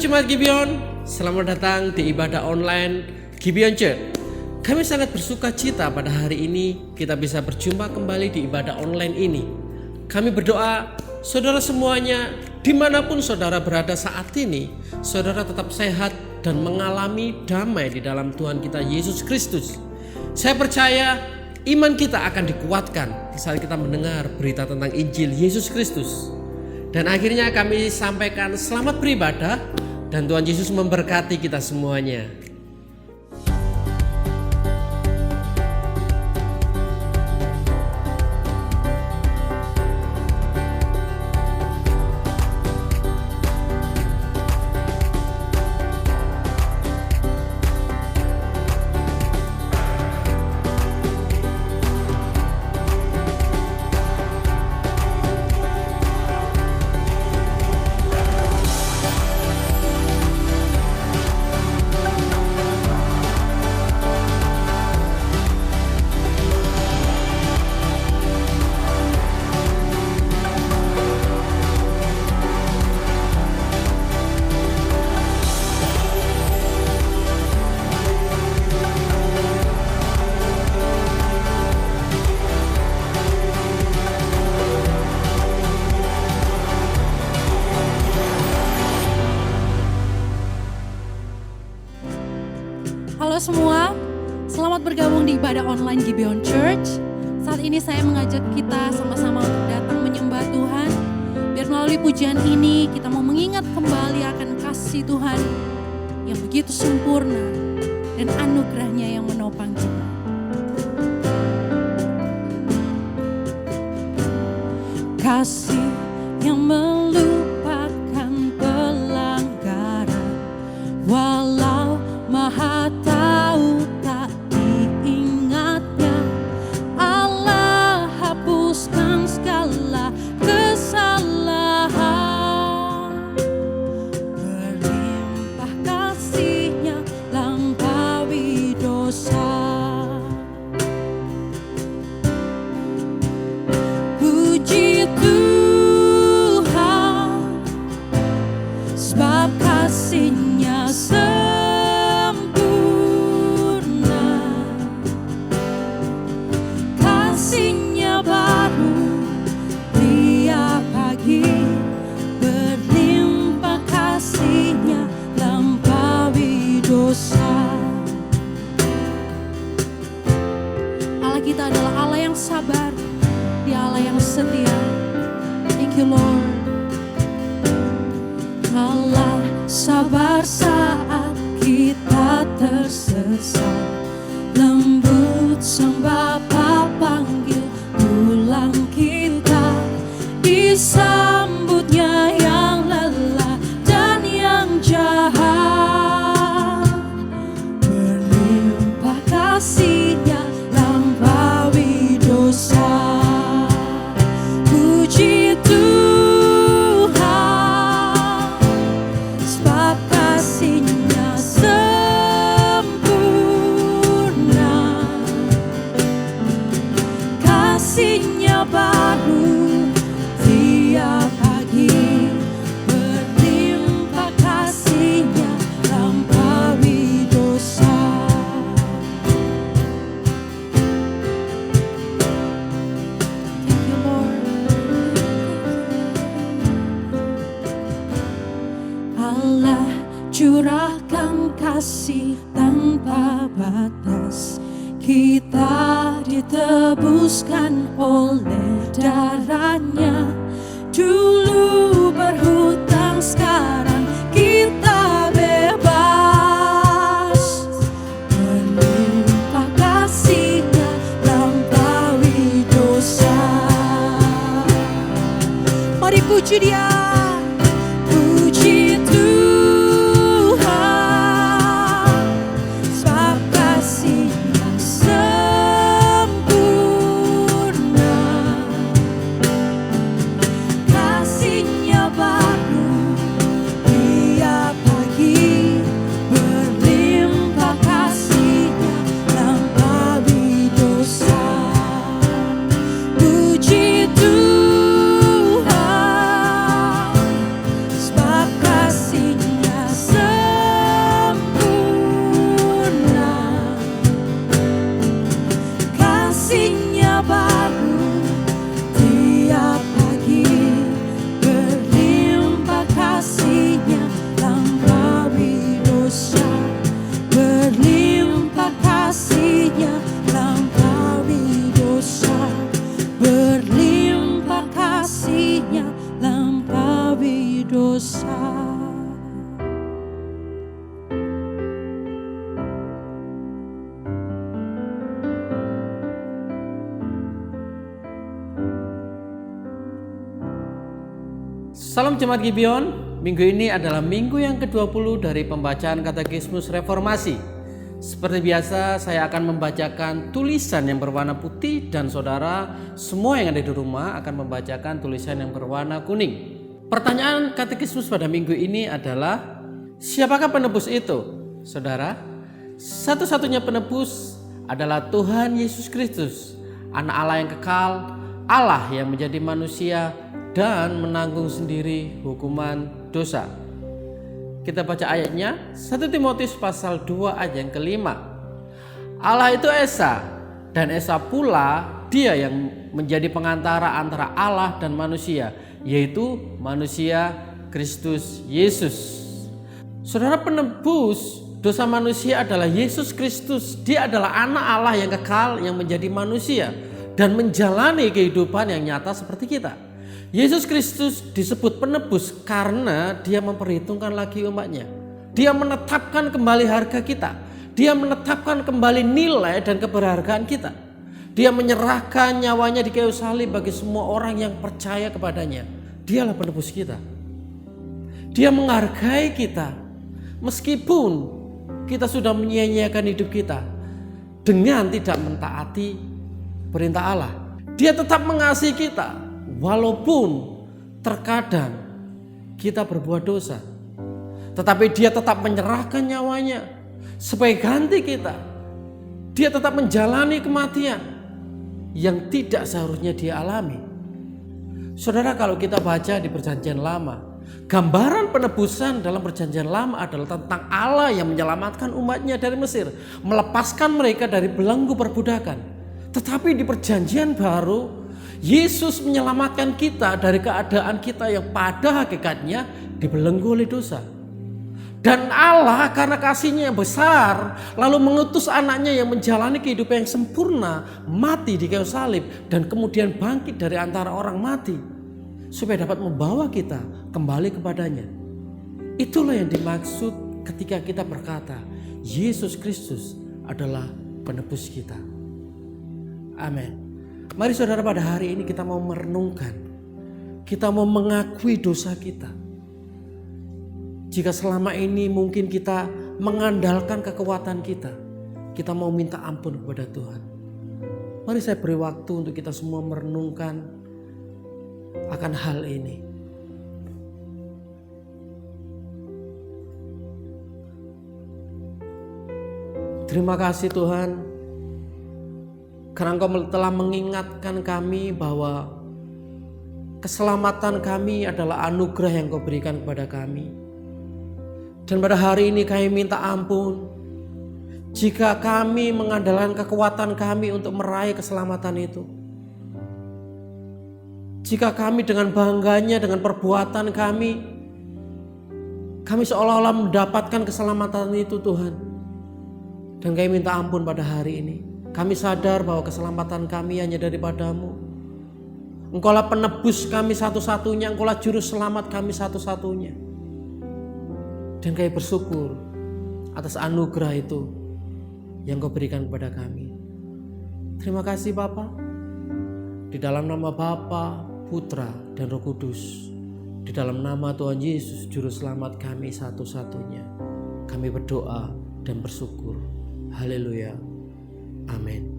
Jemaat Gibeon, selamat datang di ibadah online Gibeon Church. Kami sangat bersuka cita pada hari ini kita bisa berjumpa kembali di ibadah online ini. Kami berdoa saudara semuanya dimanapun saudara berada saat ini, saudara tetap sehat dan mengalami damai di dalam Tuhan kita Yesus Kristus. Saya percaya iman kita akan dikuatkan saat kita mendengar berita tentang Injil Yesus Kristus. Dan akhirnya kami sampaikan selamat beribadah dan Tuhan Yesus memberkati kita semuanya. Halo semua, selamat bergabung di ibadah online Gibeon Church. Saat ini saya mengajak kita sama-sama untuk datang menyembah Tuhan. Biar melalui pujian ini kita mau mengingat kembali akan kasih Tuhan yang begitu sempurna dan anugerahnya yang menopang kita. Kasih yang melupakan pelanggaran, walau Maha tahu tak diingatnya. Allah hapuskan segala kesalahan, berlimpah kasih-Nya lampaui dosa. Puji Tuhan, sebab kasih-Nya kita adalah Allah yang sabar, Dia Allah yang setia. Thank you Lord. Allah sabar saat kita tersesat, lembut Sang Bapa panggil pulang kita, disambutnya yang lelah dan yang jahat, berlimpah kasih-Nya lampaui dosa. Puji Tuhan, sebab kasih-Nya sempurna, kasih-Nya baru tiap pagi, berlimpah kasih-Nya lampaui dosa. Allah curahkan kasih tanpa batas, kita ditebuskan oleh darah-Nya. Dulu berhutang, sekarang kita bebas, berlimpah kasih-Nya lampaui dosa. Mari puji Dia. Puji Tuhan, sebab kasih-Nya sempurna, kasih-Nya baru tiap pagi, berlimpah kasih-Nya lampaui dosa. Puji Tuhan, Salam Jemaat Gibeon, minggu ini adalah minggu yang ke-20 dari pembacaan Katekismus Reformasi. Seperti biasa, saya akan membacakan tulisan yang berwarna putih dan saudara semua yang ada di rumah akan membacakan tulisan yang berwarna kuning. Pertanyaan Katekismus pada minggu ini adalah, siapakah penebus itu? Saudara, satu-satunya penebus adalah Tuhan Yesus Kristus, Anak Allah yang kekal, Allah yang menjadi manusia dan menanggung sendiri hukuman dosa. Kita baca ayatnya, 1 Timotius pasal 2 ayat yang kelima. Allah itu Esa, dan Esa pula dia yang menjadi pengantara antara Allah dan manusia, yaitu manusia Kristus Yesus. Saudara, penebus dosa manusia adalah Yesus Kristus. Dia adalah anak Allah yang kekal yang menjadi manusia dan menjalani kehidupan yang nyata seperti kita. Yesus Kristus disebut penebus karena dia memperhitungkan lagi umatnya. Dia menetapkan kembali harga kita. Dia menetapkan kembali nilai dan keberhargaan kita. Dia menyerahkan nyawanya di kayu salib bagi semua orang yang percaya kepadanya. Dialah penebus kita. Dia menghargai kita meskipun kita sudah menyia-nyiakan hidup kita dengan tidak mentaati perintah Allah. Dia tetap mengasihi kita walaupun terkadang kita berbuat dosa. Tetapi dia tetap menyerahkan nyawanya sebagai ganti kita. Dia tetap menjalani kematian yang tidak seharusnya dia alami. Saudara, kalau kita baca di Perjanjian Lama, gambaran penebusan dalam Perjanjian Lama adalah tentang Allah yang menyelamatkan umatnya dari Mesir, melepaskan mereka dari belenggu perbudakan. Tetapi di Perjanjian Baru, Yesus menyelamatkan kita dari keadaan kita yang pada hakikatnya dibelenggu oleh dosa. Dan Allah karena kasihnya yang besar lalu mengutus anaknya yang menjalani kehidupan yang sempurna, mati di kayu salib dan kemudian bangkit dari antara orang mati supaya dapat membawa kita kembali kepadanya. Itulah yang dimaksud ketika kita berkata Yesus Kristus adalah penebus kita. Amin. Mari saudara, pada hari ini kita mau merenungkan, kita mau mengakui dosa kita. Jika selama ini mungkin kita mengandalkan kekuatan kita mau minta ampun kepada Tuhan. Mari saya beri waktu untuk kita semua merenungkan akan hal ini. Terima kasih Tuhan, karena Engkau telah mengingatkan kami bahwa keselamatan kami adalah anugerah yang Kau berikan kepada kami. Dan pada hari ini kami minta ampun jika kami mengandalkan kekuatan kami untuk meraih keselamatan itu. Jika kami dengan bangganya, dengan perbuatan kami seolah-olah mendapatkan keselamatan itu Tuhan. Dan kami minta ampun pada hari ini. Kami sadar bahwa keselamatan kami hanya daripada-Mu. Engkaulah penebus kami satu-satunya, Engkaulah juru selamat kami satu-satunya. Dan kami bersyukur atas anugerah itu yang Kau berikan kepada kami. Terima kasih Bapa. Di dalam nama Bapa, Putra dan Roh Kudus, di dalam nama Tuhan Yesus juru selamat kami satu-satunya, kami berdoa dan bersyukur. Haleluya. Amin.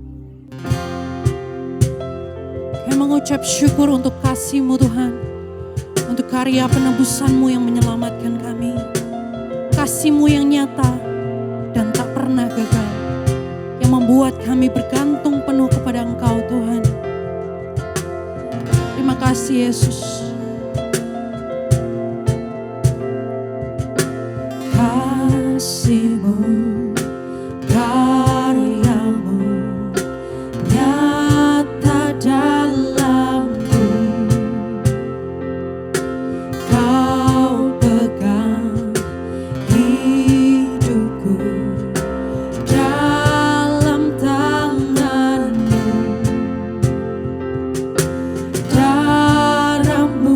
Kami mengucap syukur untuk kasih-Mu Tuhan, untuk karya penebusan-Mu yang menyelamatkan kami, kasih-Mu yang nyata dan tak pernah gagal, yang membuat kami bergantung penuh kepada Engkau Tuhan. Terima kasih Yesus. Kasih-Mu, karya-Mu nyata dalamku. Kau pegang hidupku dalam tangan-Mu. Darah-Mu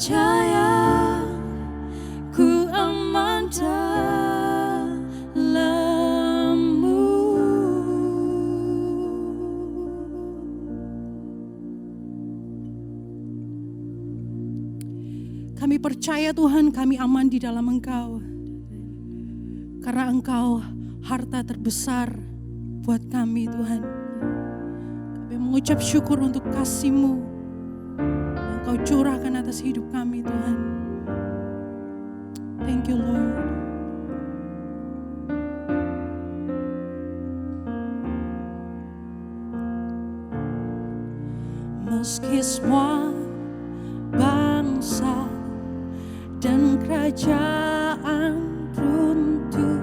percaya ku aman dalam-Mu. Kami percaya Tuhan, kami aman di dalam Engkau. Karena Engkau harta terbesar buat kami Tuhan. Kami mengucap syukur untuk kasih-Mu yang Kau curahkan atas hidup kami Tuhan. Thank you Lord. Meski semua bangsa dan kerajaan runtuh,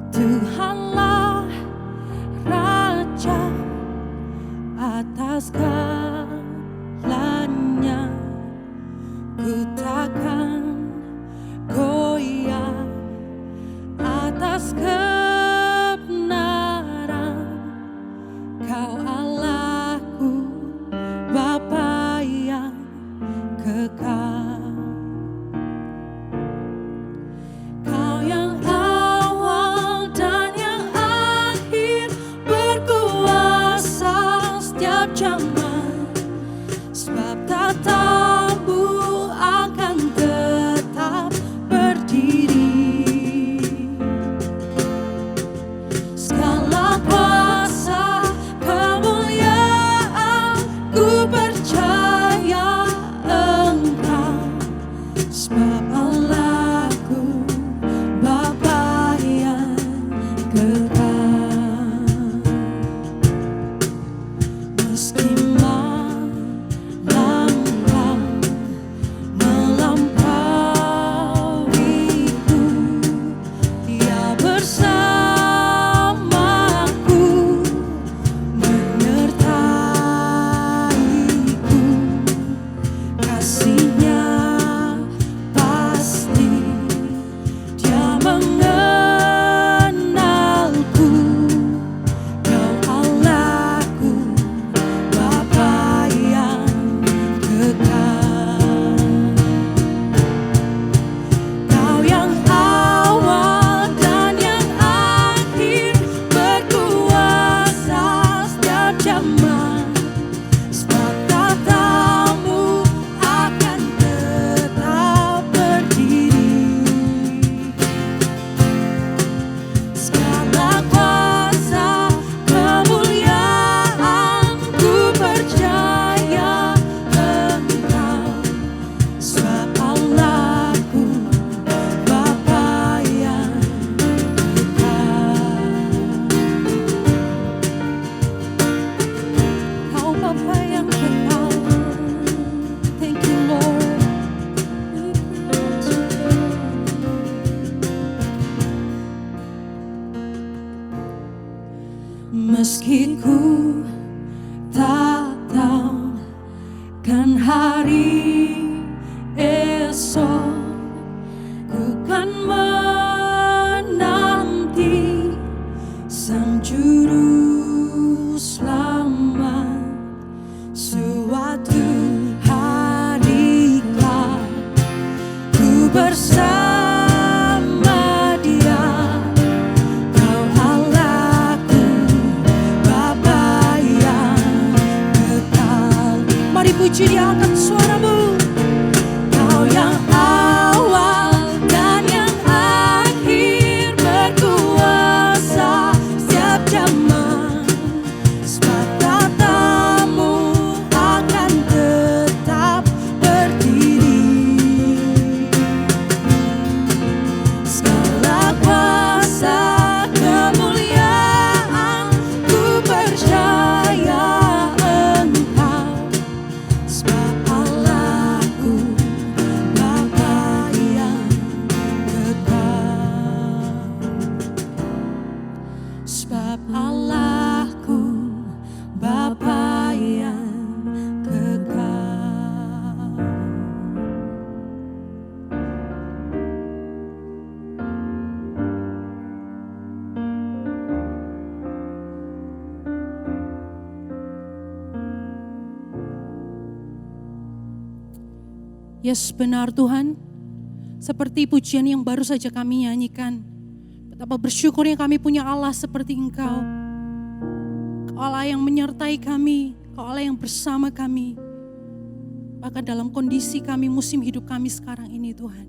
Tuhanlah Raja atas segalanya. Ku takkan goyah atas kebenaran. Kau Allahku, Bapa yang kekal. Kau yang awal dan yang akhir, berkuasa setiap zaman. Sebab tatamu akan tetap berdiri. Segala kuasa kemuliaan ku percaya Engkau. Sebab Allahku, Bapa yang kekal. Meski melangkah melampauiku, Dia bersamaku, menyertaiku. Kasih-Nya pasti, Dia mengenalku. Kau Allahku, Bapa yang kekal. Kau yang awal dan yang akhir, berkuasa setiap zaman. Sebab tatamu akan tetap berdiri. Segala kuasa kemuliaan ku percaya Engkau. Sebab Allahku, Bapa yang kekal. Kau Bapa yang kekal. Thank you Lord. Meski ku tak tahu kan hari esok, ku kan menanti Sang Juru Selamat. Suatu hari kelak ku bersama Dia. Kau Allahku, Bapa yang kekal. Mari puji Dia, angkat suaramu. Kau yang awal dan yang akhir, berkuasa setiap zaman. Sebab tatamu akan tetap berdiri. Segala kuasa kemuliaan ku percaya Engkau. Sebab Allah Yes, benar Tuhan. Seperti pujian yang baru saja kami nyanyikan. Betapa bersyukurnya kami punya Allah seperti Engkau. Kau Allah yang menyertai kami, Kau Allah yang bersama kami. Bahkan dalam kondisi kami, musim hidup kami sekarang ini Tuhan.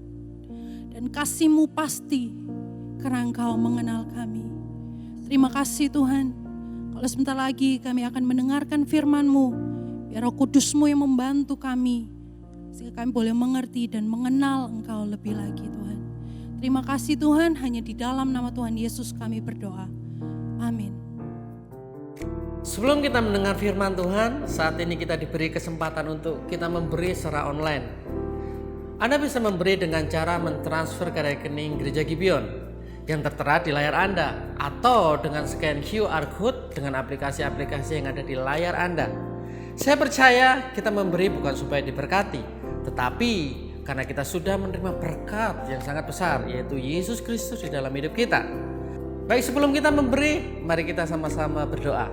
Dan kasih-Mu pasti karena Engkau mengenal kami. Terima kasih Tuhan. Kalau sebentar lagi kami akan mendengarkan firman-Mu. Biar Roh Kudus-Mu yang membantu kami. Sehingga kami boleh mengerti dan mengenal Engkau lebih lagi Tuhan. Terima kasih Tuhan, hanya di dalam nama Tuhan Yesus kami berdoa. Amin. Sebelum kita mendengar firman Tuhan, saat ini kita diberi kesempatan untuk kita memberi secara online. Anda bisa memberi dengan cara mentransfer ke rekening Gereja Gibeon yang tertera di layar Anda, atau dengan scan QR code dengan aplikasi-aplikasi yang ada di layar Anda. Saya percaya kita memberi bukan supaya diberkati, tetapi karena kita sudah menerima berkat yang sangat besar, yaitu Yesus Kristus di dalam hidup kita. Baik, sebelum kita memberi, mari kita sama-sama berdoa.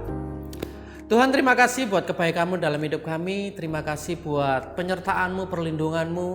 Tuhan, terima kasih buat kebaikan-Mu dalam hidup kami. Terima kasih buat penyertaan-Mu, perlindungan-Mu.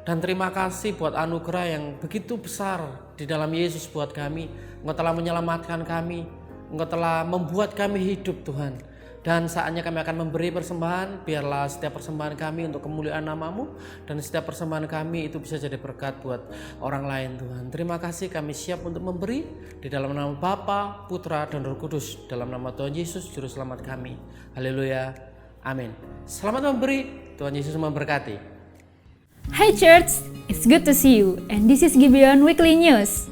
Dan terima kasih buat anugerah yang begitu besar di dalam Yesus buat kami. Engkau telah menyelamatkan kami. Engkau telah membuat kami hidup Tuhan. Dan saatnya kami akan memberi persembahan. Biarlah setiap persembahan kami untuk kemuliaan nama-Mu. Dan setiap persembahan kami itu bisa jadi berkat buat orang lain Tuhan. Terima kasih, kami siap untuk memberi. Di dalam nama Bapa, Putra, dan Roh Kudus. Dalam nama Tuhan Yesus, Juru Selamat kami. Haleluya. Amin. Selamat memberi. Tuhan Yesus memberkati. Hi church, it's good to see you. And this is Gibeon Weekly News.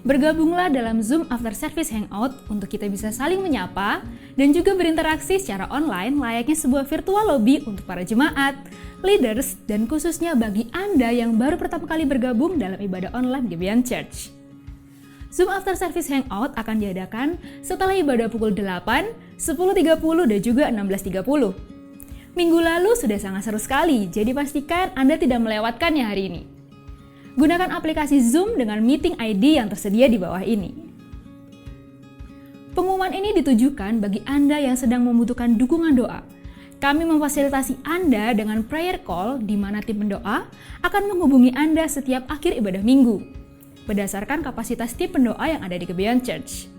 Bergabunglah dalam Zoom After Service Hangout untuk kita bisa saling menyapa dan juga berinteraksi secara online layaknya sebuah virtual lobby untuk para jemaat, leaders, dan khususnya bagi Anda yang baru pertama kali bergabung dalam ibadah online Gibeon Church. Zoom After Service Hangout akan diadakan setelah ibadah pukul 8, 10.30 dan juga 16.30. Minggu lalu sudah sangat seru sekali, jadi pastikan Anda tidak melewatkannya hari ini. Gunakan aplikasi Zoom dengan meeting ID yang tersedia di bawah ini. Pengumuman ini ditujukan bagi Anda yang sedang membutuhkan dukungan doa. Kami memfasilitasi Anda dengan prayer call di mana tim pendoa akan menghubungi Anda setiap akhir ibadah minggu, berdasarkan kapasitas tim pendoa yang ada di Gibeon Church.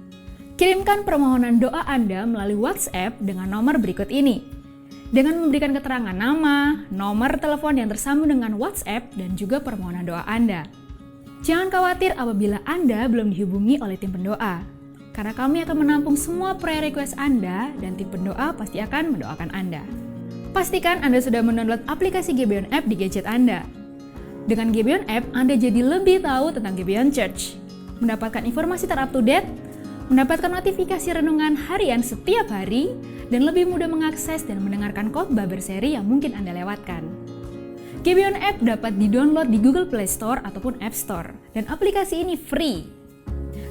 Kirimkan permohonan doa Anda melalui WhatsApp dengan nomor berikut ini. Dengan memberikan keterangan nama, nomor telepon yang tersambung dengan WhatsApp, dan juga permohonan doa Anda. Jangan khawatir apabila Anda belum dihubungi oleh tim pendoa, karena kami akan menampung semua prayer request Anda dan tim pendoa pasti akan mendoakan Anda. Pastikan Anda sudah mendownload aplikasi Gibeon App di gadget Anda. Dengan Gibeon App, Anda jadi lebih tahu tentang Gibeon Church, mendapatkan informasi terupdate, mendapatkan notifikasi renungan harian setiap hari, dan lebih mudah mengakses dan mendengarkan khotbah berseri yang mungkin Anda lewatkan. Gibeon App dapat di-download di Google Play Store ataupun App Store, dan aplikasi ini free.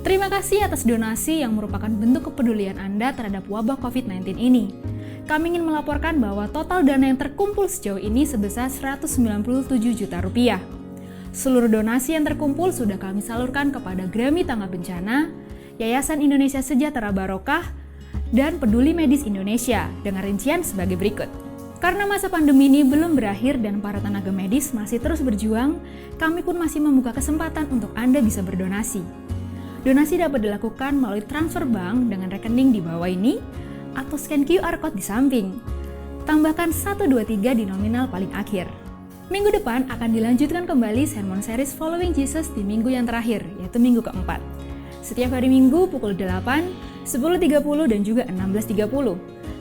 Terima kasih atas donasi yang merupakan bentuk kepedulian Anda terhadap wabah COVID-19 ini. Kami ingin melaporkan bahwa total dana yang terkumpul sejauh ini sebesar 197 juta rupiah. Seluruh donasi yang terkumpul sudah kami salurkan kepada Grammy Tangga Bencana, Yayasan Indonesia Sejahtera Barokah, dan Peduli Medis Indonesia dengan rincian sebagai berikut. Karena masa pandemi ini belum berakhir dan para tenaga medis masih terus berjuang, kami pun masih membuka kesempatan untuk Anda bisa berdonasi. Donasi dapat dilakukan melalui transfer bank dengan rekening di bawah ini atau scan QR code di samping. Tambahkan 123 di nominal paling akhir. Minggu depan akan dilanjutkan kembali sermon series Following Jesus di minggu yang terakhir, yaitu minggu keempat. Setiap hari Minggu pukul 8, 10.30 dan juga 16.30.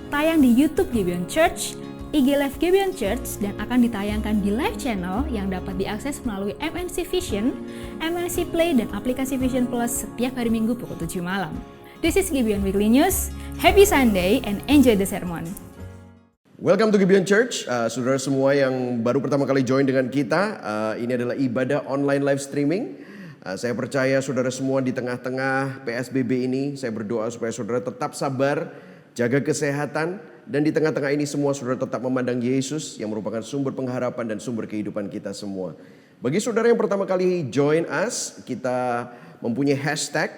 Tayang di YouTube Gibeon Church, IG Live Gibeon Church, dan akan ditayangkan di live channel yang dapat diakses melalui MNC Vision, MNC Play, dan aplikasi Vision Plus setiap hari Minggu pukul 7 malam. This is Gibeon Weekly News. Happy Sunday and enjoy the sermon. Welcome to Gibeon Church, saudara semua yang baru pertama kali join dengan kita. Ini adalah ibadah online live streaming. Saya percaya saudara semua di tengah-tengah PSBB ini, saya berdoa supaya saudara tetap sabar, jaga kesehatan, dan di tengah-tengah ini semua saudara tetap memandang Yesus yang merupakan sumber pengharapan dan sumber kehidupan kita semua. Bagi saudara yang pertama kali join us, kita mempunyai hashtag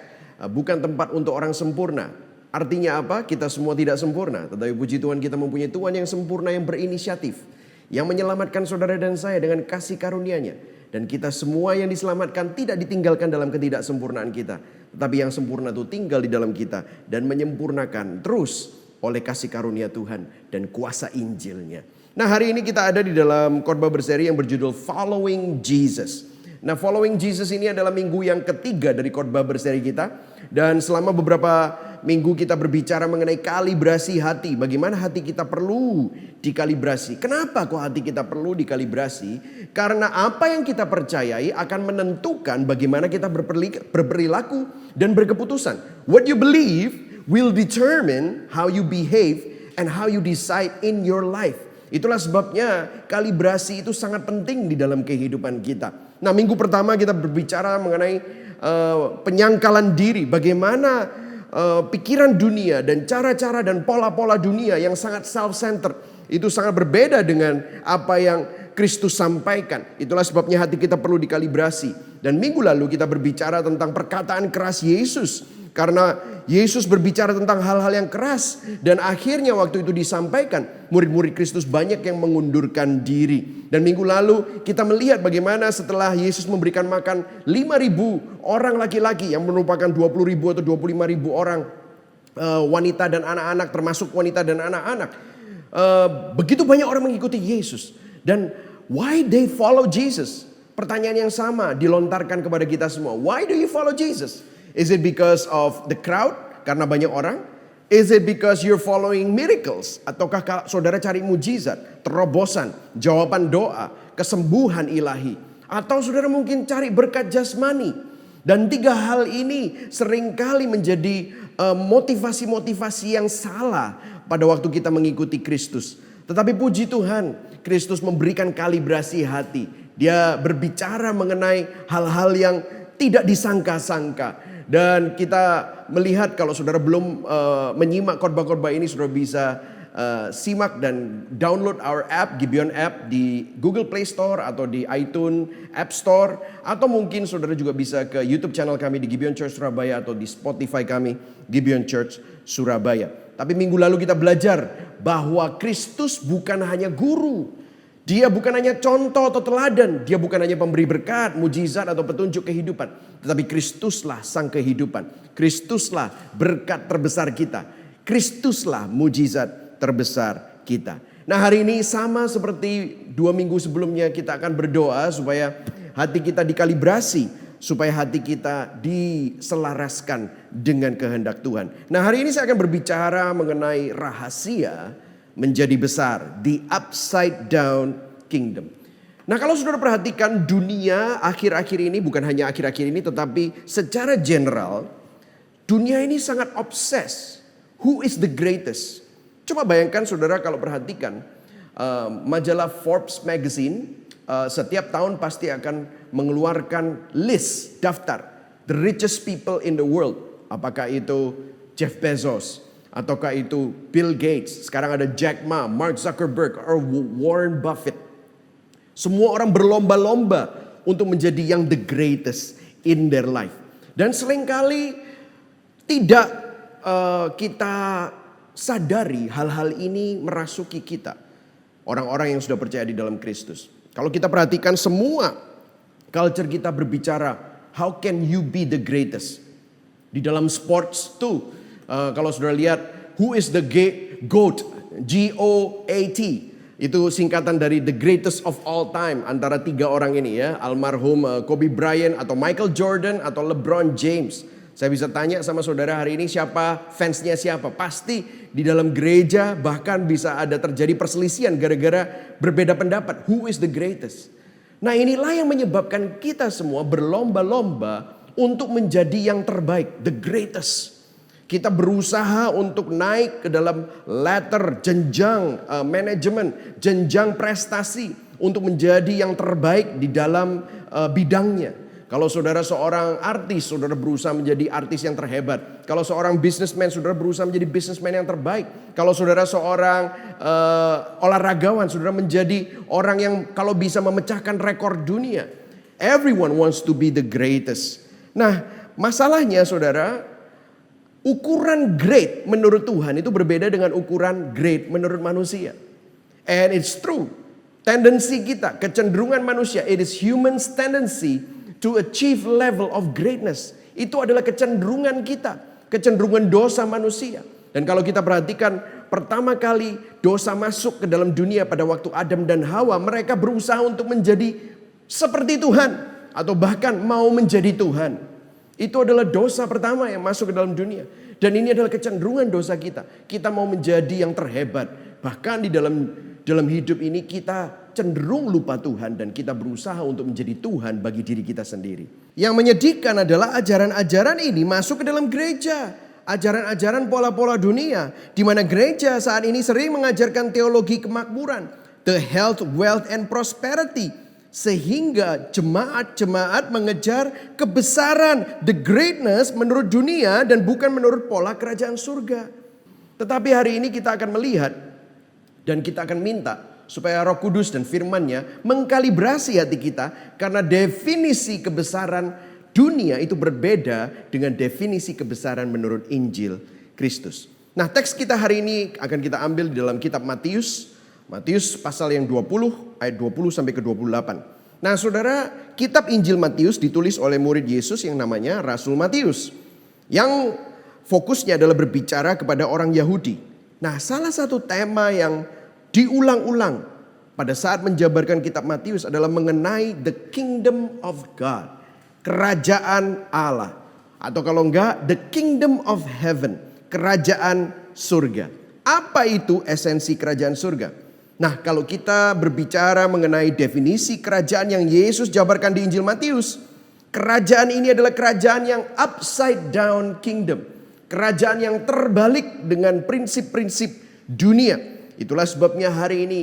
bukan tempat untuk orang sempurna. Artinya apa? Kita semua tidak sempurna, tetapi puji Tuhan kita mempunyai Tuhan yang sempurna, yang berinisiatif, yang menyelamatkan saudara dan saya dengan kasih karunia-Nya. Dan kita semua yang diselamatkan tidak ditinggalkan dalam ketidaksempurnaan kita, tetapi yang sempurna itu tinggal di dalam kita dan menyempurnakan terus oleh kasih karunia Tuhan dan kuasa Injilnya. Nah, hari ini kita ada di dalam khotbah berseri yang berjudul Following Jesus. Nah, Following Jesus ini adalah minggu yang ketiga dari khotbah berseri kita. Dan selama beberapa minggu kita berbicara mengenai kalibrasi hati. Bagaimana hati kita perlu dikalibrasi. Kenapa kok hati kita perlu dikalibrasi? Karena apa yang kita percayai akan menentukan bagaimana kita berperilaku dan berkeputusan. What you believe will determine how you behave and how you decide in your life. Itulah sebabnya kalibrasi itu sangat penting di dalam kehidupan kita. Nah, minggu pertama kita berbicara mengenai penyangkalan diri. Bagaimana pikiran dunia dan cara-cara dan pola-pola dunia yang sangat self-centered. Itu sangat berbeda dengan apa yang Kristus sampaikan. Itulah sebabnya hati kita perlu dikalibrasi. Dan minggu lalu kita berbicara tentang perkataan keras Yesus. Karena Yesus berbicara tentang hal-hal yang keras. Dan akhirnya waktu itu disampaikan, murid-murid Kristus banyak yang mengundurkan diri. Dan minggu lalu kita melihat bagaimana setelah Yesus memberikan makan 5.000 orang laki-laki, yang merupakan 20.000 atau 25.000 orang wanita dan anak-anak, termasuk wanita dan anak-anak. Begitu banyak orang mengikuti Yesus. Dan why they follow Jesus? Pertanyaan yang sama dilontarkan kepada kita semua. Why do you follow Jesus? Is it because of the crowd? Karena banyak orang? Is it because you're following miracles? Ataukah saudara cari mujizat, terobosan, jawaban doa, kesembuhan ilahi? Atau saudara mungkin cari berkat jasmani? Dan tiga hal ini seringkali menjadi motivasi-motivasi yang salah pada waktu kita mengikuti Kristus. Tetapi puji Tuhan, Kristus memberikan kalibrasi hati. Dia berbicara mengenai hal-hal yang tidak disangka-sangka. Dan kita melihat kalau saudara belum menyimak khotbah-khotbah ini, saudara bisa simak dan download our app, Gibeon app di Google Play Store atau di iTunes App Store. Atau mungkin saudara juga bisa ke YouTube channel kami di Gibeon Church Surabaya atau di Spotify kami, Gibeon Church Surabaya. Tapi minggu lalu kita belajar bahwa Kristus bukan hanya guru. Dia bukan hanya contoh atau teladan. Dia bukan hanya pemberi berkat, mujizat atau petunjuk kehidupan. Tetapi Kristuslah sang kehidupan. Kristuslah berkat terbesar kita. Kristuslah mujizat terbesar kita. Nah, hari ini sama seperti 2 minggu sebelumnya, kita akan berdoa supaya hati kita dikalibrasi. Supaya hati kita diselaraskan dengan kehendak Tuhan. Nah, hari ini saya akan berbicara mengenai rahasia menjadi besar, the upside down kingdom. Nah, kalau saudara perhatikan dunia akhir-akhir ini, bukan hanya akhir-akhir ini, tetapi secara general, dunia ini sangat obses. Who is the greatest? Coba bayangkan saudara kalau perhatikan, majalah Forbes magazine setiap tahun pasti akan mengeluarkan list, daftar, the richest people in the world. Apakah itu Jeff Bezos? Ataukah itu Bill Gates, sekarang ada Jack Ma, Mark Zuckerberg, atau Warren Buffett. Semua orang berlomba-lomba untuk menjadi yang the greatest in their life. Dan seringkali tidak kita sadari hal-hal ini merasuki kita. Orang-orang yang sudah percaya di dalam Kristus. Kalau kita perhatikan semua culture kita berbicara, how can you be the greatest? Di dalam sports tuh. Kalau saudara lihat, who is the GOAT? G-O-A-T. Itu singkatan dari the greatest of all time. Antara 3 orang ini ya. Almarhum Kobe Bryant atau Michael Jordan atau LeBron James. Saya bisa tanya sama saudara hari ini siapa fansnya siapa. Pasti di dalam gereja bahkan bisa ada terjadi perselisihan gara-gara berbeda pendapat. Who is the greatest? Nah, inilah yang menyebabkan kita semua berlomba-lomba untuk menjadi yang terbaik. The greatest. Kita berusaha untuk naik ke dalam ladder, jenjang manajemen, jenjang prestasi untuk menjadi yang terbaik di dalam bidangnya. Kalau saudara seorang artis, saudara berusaha menjadi artis yang terhebat. Kalau seorang businessman, saudara berusaha menjadi businessman yang terbaik. Kalau saudara seorang olahragawan, saudara menjadi orang yang kalau bisa memecahkan rekor dunia. Everyone wants to be the greatest. Nah, masalahnya saudara, ukuran great menurut Tuhan itu berbeda dengan ukuran great menurut manusia. And it's true. Tendensi kita, kecenderungan manusia, it is human's tendency to achieve level of greatness. Itu adalah kecenderungan kita, kecenderungan dosa manusia. Dan kalau kita perhatikan, pertama kali dosa masuk ke dalam dunia pada waktu Adam dan Hawa, mereka berusaha untuk menjadi seperti Tuhan atau bahkan mau menjadi Tuhan. Itu adalah dosa pertama yang masuk ke dalam dunia. Dan ini adalah kecenderungan dosa kita. Kita mau menjadi yang terhebat. Bahkan di dalam hidup ini kita cenderung lupa Tuhan dan kita berusaha untuk menjadi Tuhan bagi diri kita sendiri. Yang menyedihkan adalah ajaran-ajaran ini masuk ke dalam gereja. Ajaran-ajaran pola-pola dunia. Di mana gereja saat ini sering mengajarkan teologi kemakmuran. The health, wealth, and prosperity. Sehingga jemaat-jemaat mengejar kebesaran, the greatness menurut dunia dan bukan menurut pola kerajaan surga. Tetapi hari ini kita akan melihat dan kita akan minta supaya Roh Kudus dan firman-Nya mengkalibrasi hati kita, karena definisi kebesaran dunia itu berbeda dengan definisi kebesaran menurut Injil Kristus. Nah, teks kita hari ini akan kita ambil di dalam kitab Matius pasal yang 20 ayat 20 sampai ke 28. Nah, saudara, kitab Injil Matius ditulis oleh murid Yesus yang namanya Rasul Matius, yang fokusnya adalah berbicara kepada orang Yahudi. Nah, salah satu tema yang diulang-ulang pada saat menjabarkan kitab Matius adalah mengenai the kingdom of God, kerajaan Allah, atau kalau enggak the kingdom of heaven, kerajaan surga. Apa itu esensi kerajaan surga? Nah, kalau kita berbicara mengenai definisi kerajaan yang Yesus jabarkan di Injil Matius, kerajaan ini adalah kerajaan yang upside down kingdom. Kerajaan yang terbalik dengan prinsip-prinsip dunia. Itulah sebabnya hari ini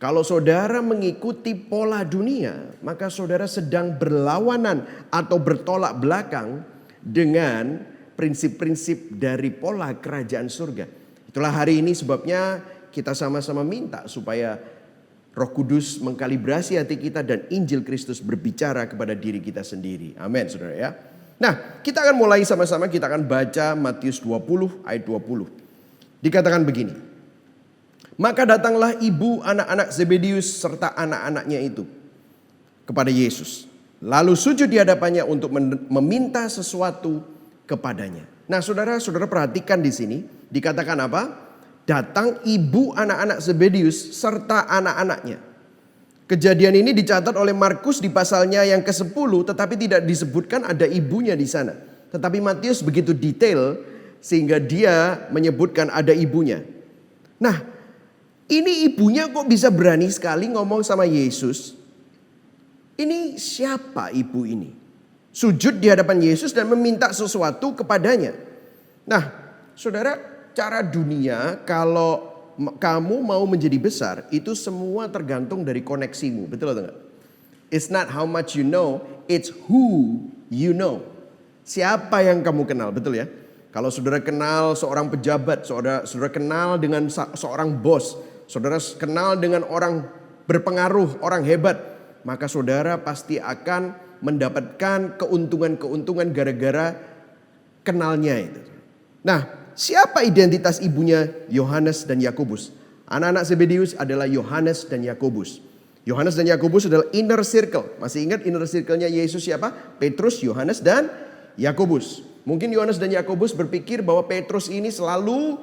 kalau saudara mengikuti pola dunia, maka saudara sedang berlawanan atau bertolak belakang dengan prinsip-prinsip dari pola kerajaan surga. Itulah hari ini sebabnya kita sama-sama minta supaya Roh Kudus mengkalibrasi hati kita dan Injil Kristus berbicara kepada diri kita sendiri. Amin, saudara ya. Nah, kita akan mulai sama-sama, kita akan baca Matius 20 ayat 20. Dikatakan begini. Maka datanglah ibu anak-anak Zebedius serta anak-anaknya itu kepada Yesus. Lalu sujud di hadapannya untuk meminta sesuatu kepadanya. Nah, saudara-saudara perhatikan di sini dikatakan apa? Datang ibu anak-anak Zebedius serta anak-anaknya. Kejadian ini dicatat oleh Markus di pasalnya yang ke-10, tetapi tidak disebutkan ada ibunya di sana. Tetapi Matius begitu detail sehingga dia menyebutkan ada ibunya. Nah, ini ibunya kok bisa berani sekali ngomong sama Yesus? Ini siapa ibu ini? Sujud di hadapan Yesus dan meminta sesuatu kepadanya. Nah, saudara, cara dunia kalau kamu mau menjadi besar itu semua tergantung dari koneksimu, betul atau enggak? It's not how much you know, it's who you know. Siapa yang kamu kenal, betul ya? Kalau saudara kenal seorang pejabat, saudara kenal dengan seorang bos, saudara kenal dengan orang berpengaruh, orang hebat, maka saudara pasti akan mendapatkan keuntungan-keuntungan gara-gara kenalnya itu. Nah, siapa identitas ibunya Yohanes dan Yakobus? Anak-anak Zebedius adalah Yohanes dan Yakobus. Yohanes dan Yakobus adalah inner circle. Masih ingat inner circle-nya Yesus siapa? Petrus, Yohanes dan Yakobus. Mungkin Yohanes dan Yakobus berpikir bahwa Petrus ini selalu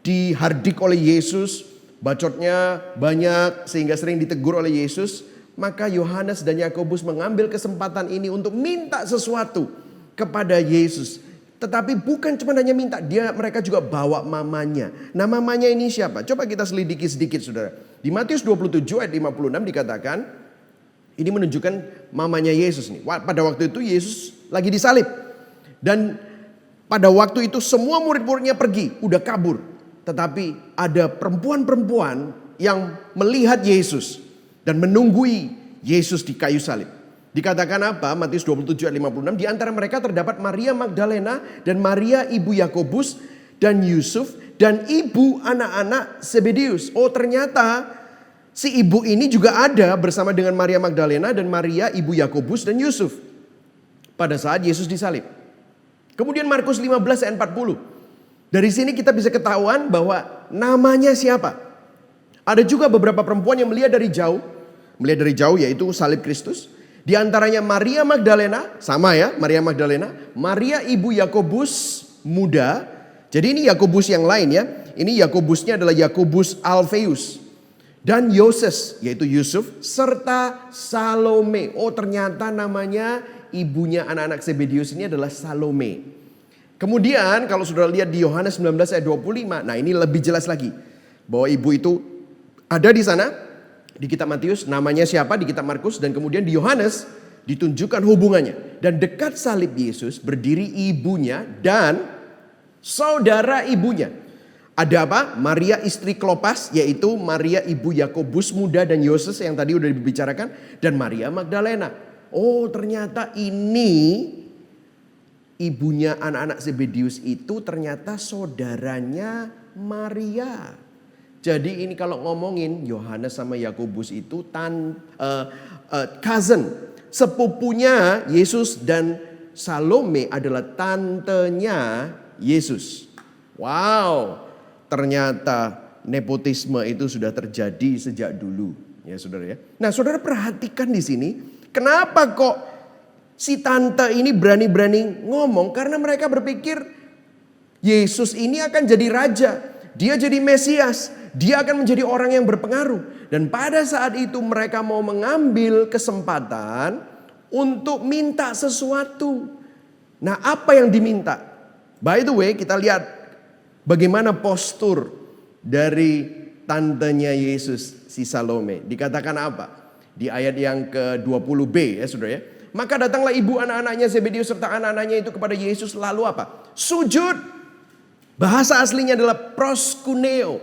dihardik oleh Yesus, bacotnya banyak sehingga sering ditegur oleh Yesus. Maka Yohanes dan Yakobus mengambil kesempatan ini untuk minta sesuatu kepada Yesus. Tetapi bukan cuma hanya minta, mereka juga bawa mamanya. Nah, mamanya ini siapa? Coba kita selidiki sedikit, saudara. Di Matius 27 ayat 56 dikatakan, ini menunjukkan mamanya Yesus nih. Pada waktu itu Yesus lagi disalib. Dan pada waktu itu semua murid-muridnya pergi, udah kabur. Tetapi ada perempuan-perempuan yang melihat Yesus dan menunggui Yesus di kayu salib. Dikatakan apa? Matius 27 ayat 56. Di antara mereka terdapat Maria Magdalena dan Maria ibu Yakobus dan Yusuf dan ibu anak-anak Zebedius. Oh, ternyata si ibu ini juga ada bersama dengan Maria Magdalena dan Maria ibu Yakobus dan Yusuf pada saat Yesus disalib. Kemudian Markus 15 ayat 40. Dari sini kita bisa ketahuan bahwa namanya siapa. Ada juga beberapa perempuan yang melihat dari jauh. Melihat dari jauh yaitu salib Kristus. Di antaranya Maria Magdalena, sama ya Maria Magdalena. Maria ibu Yakobus muda. Jadi ini Yakobus yang lain ya. Ini Yakobusnya adalah Yakobus Alfeus. Dan Yoses yaitu Yusuf serta Salome. Oh ternyata namanya ibunya anak-anak Zebedeus ini adalah Salome. Kemudian kalau saudara lihat di Yohanes 19 ayat 25. Nah ini lebih jelas lagi. Bahwa ibu itu ada di sana. Di kitab Matius namanya siapa di kitab Markus. Dan kemudian di Yohanes ditunjukkan hubungannya. Dan dekat salib Yesus berdiri ibunya dan saudara ibunya. Ada apa? Maria istri Klopas yaitu Maria ibu Yakobus muda dan Yoses yang tadi udah dibicarakan. Dan Maria Magdalena. Oh ternyata ini ibunya anak-anak Zebedeus itu ternyata saudaranya Maria. Jadi ini kalau ngomongin Yohanes sama Yakobus itu cousin. Sepupunya Yesus dan Salome adalah tantenya Yesus. Wow, ternyata nepotisme itu sudah terjadi sejak dulu. Ya saudara ya. Nah saudara perhatikan di sini. Kenapa kok si tante ini berani-berani ngomong? Karena mereka berpikir Yesus ini akan jadi raja. Dia jadi Mesias. Dia akan menjadi orang yang berpengaruh. Dan pada saat itu mereka mau mengambil kesempatan untuk minta sesuatu. Nah apa yang diminta? By the way kita lihat bagaimana postur dari tantenya Yesus si Salome. Dikatakan apa? Di ayat yang ke-20b ya saudara ya. Maka datanglah ibu anak-anaknya Zebedeus serta anak-anaknya itu kepada Yesus lalu apa? Sujud. Bahasa aslinya adalah proskuneo.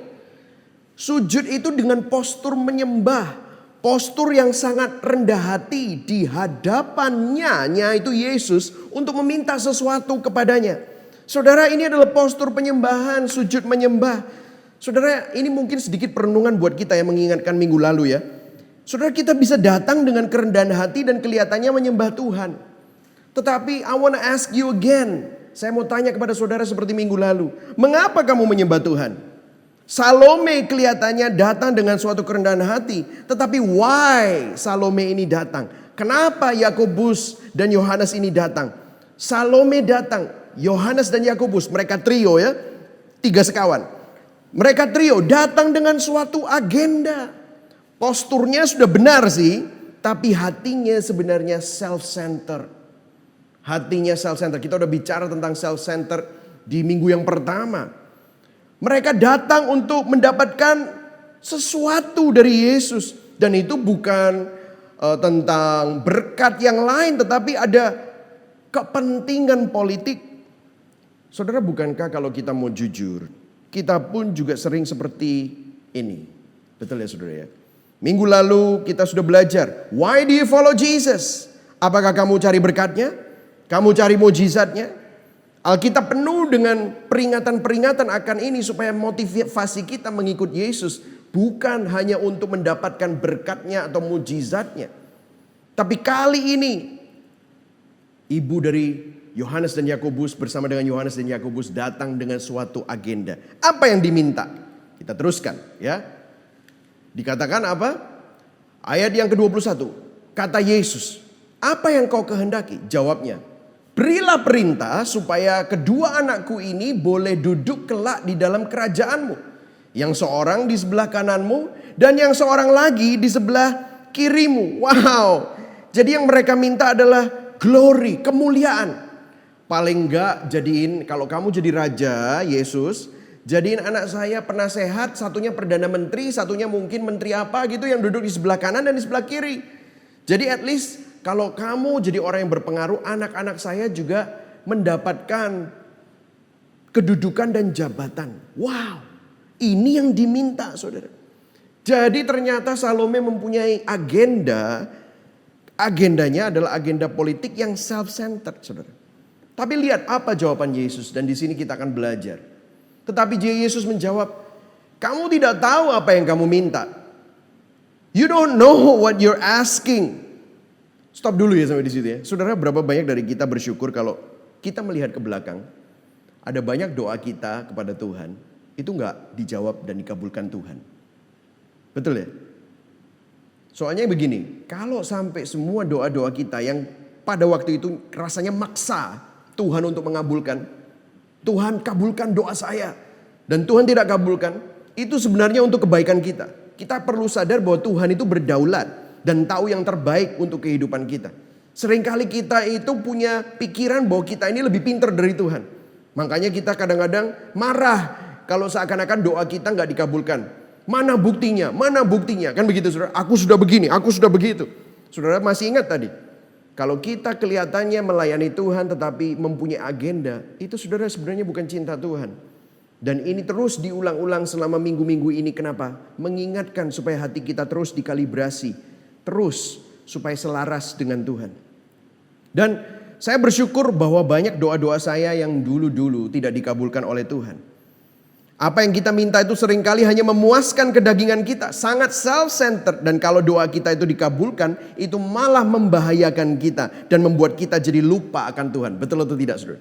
Sujud itu dengan postur menyembah. Postur yang sangat rendah hati di hadapannya yaitu Yesus untuk meminta sesuatu kepadanya. Saudara ini adalah postur penyembahan, sujud menyembah. Saudara ini mungkin sedikit perenungan buat kita yang mengingatkan minggu lalu ya. Saudara kita bisa datang dengan kerendahan hati dan kelihatannya menyembah Tuhan. Tetapi I want to ask you again. Saya mau tanya kepada saudara seperti minggu lalu. Mengapa kamu menyembah Tuhan? Salome kelihatannya datang dengan suatu kerendahan hati. Tetapi why Salome ini datang? Kenapa Yakobus dan Yohanes ini datang? Salome datang. Yohanes dan Yakobus. Mereka trio ya. 3 sekawan. Mereka trio datang dengan suatu agenda. Posturnya sudah benar sih, tapi hatinya sebenarnya self-centered. Hatinya self-centered. Kita udah bicara tentang self-centered di minggu yang pertama. Mereka datang untuk mendapatkan sesuatu dari Yesus. Dan itu bukan tentang berkat yang lain, tetapi ada kepentingan politik. Saudara, bukankah kalau kita mau jujur, kita pun juga sering seperti ini. Betul ya saudara ya? Minggu lalu kita sudah belajar. Why do you follow Jesus? Apakah kamu cari berkatnya? Kamu cari mujizatnya? Alkitab penuh dengan peringatan-peringatan akan ini supaya motivasi kita mengikut Yesus bukan hanya untuk mendapatkan berkatnya atau mujizatnya. Tapi kali ini ibu dari Yohanes dan Yakobus bersama dengan Yohanes dan Yakobus datang dengan suatu agenda. Apa yang diminta? Kita teruskan ya. Dikatakan apa? Ayat yang ke-21. Kata Yesus, apa yang kau kehendaki? Jawabnya, berilah perintah supaya kedua anakku ini boleh duduk kelak di dalam kerajaanmu. Yang seorang di sebelah kananmu dan yang seorang lagi di sebelah kirimu. Wow. Jadi yang mereka minta adalah glory, kemuliaan. Paling enggak jadiin, kalau kamu jadi raja Yesus, jadiin anak saya penasehat, satunya perdana menteri, satunya mungkin menteri apa gitu yang duduk di sebelah kanan dan di sebelah kiri. Jadi at least kalau kamu jadi orang yang berpengaruh, anak-anak saya juga mendapatkan kedudukan dan jabatan. Wow, ini yang diminta saudara. Jadi ternyata Salome mempunyai agenda. Agendanya adalah agenda politik yang self-centered saudara. Tapi lihat apa jawaban Yesus dan di sini kita akan belajar. Tetapi Yesus menjawab, kamu tidak tahu apa yang kamu minta. You don't know what you're asking. Stop dulu ya sampai di situ ya. Saudara, berapa banyak dari kita bersyukur kalau kita melihat ke belakang, ada banyak doa kita kepada Tuhan, itu nggak dijawab dan dikabulkan Tuhan. Betul ya? Soalnya begini, kalau sampai semua doa-doa kita yang pada waktu itu rasanya maksa Tuhan untuk mengabulkan, Tuhan kabulkan doa saya, dan Tuhan tidak kabulkan, itu sebenarnya untuk kebaikan kita. Kita perlu sadar bahwa Tuhan itu berdaulat dan tahu yang terbaik untuk kehidupan kita. Seringkali kita itu punya pikiran bahwa kita ini lebih pintar dari Tuhan. Makanya kita kadang-kadang marah kalau seakan-akan doa kita nggak dikabulkan. Mana buktinya? Mana buktinya? Kan begitu saudara. Aku sudah begini, aku sudah begitu. Saudara masih ingat tadi? Kalau kita kelihatannya melayani Tuhan tetapi mempunyai agenda, itu saudara sebenarnya bukan cinta Tuhan. Dan ini terus diulang-ulang selama minggu-minggu ini. Kenapa? Mengingatkan supaya hati kita terus dikalibrasi. Terus supaya selaras dengan Tuhan. Dan saya bersyukur bahwa banyak doa-doa saya yang dulu-dulu tidak dikabulkan oleh Tuhan. Apa yang kita minta itu seringkali hanya memuaskan kedagingan kita. Sangat self-centered. Dan kalau doa kita itu dikabulkan, itu malah membahayakan kita. Dan membuat kita jadi lupa akan Tuhan. Betul atau tidak saudara?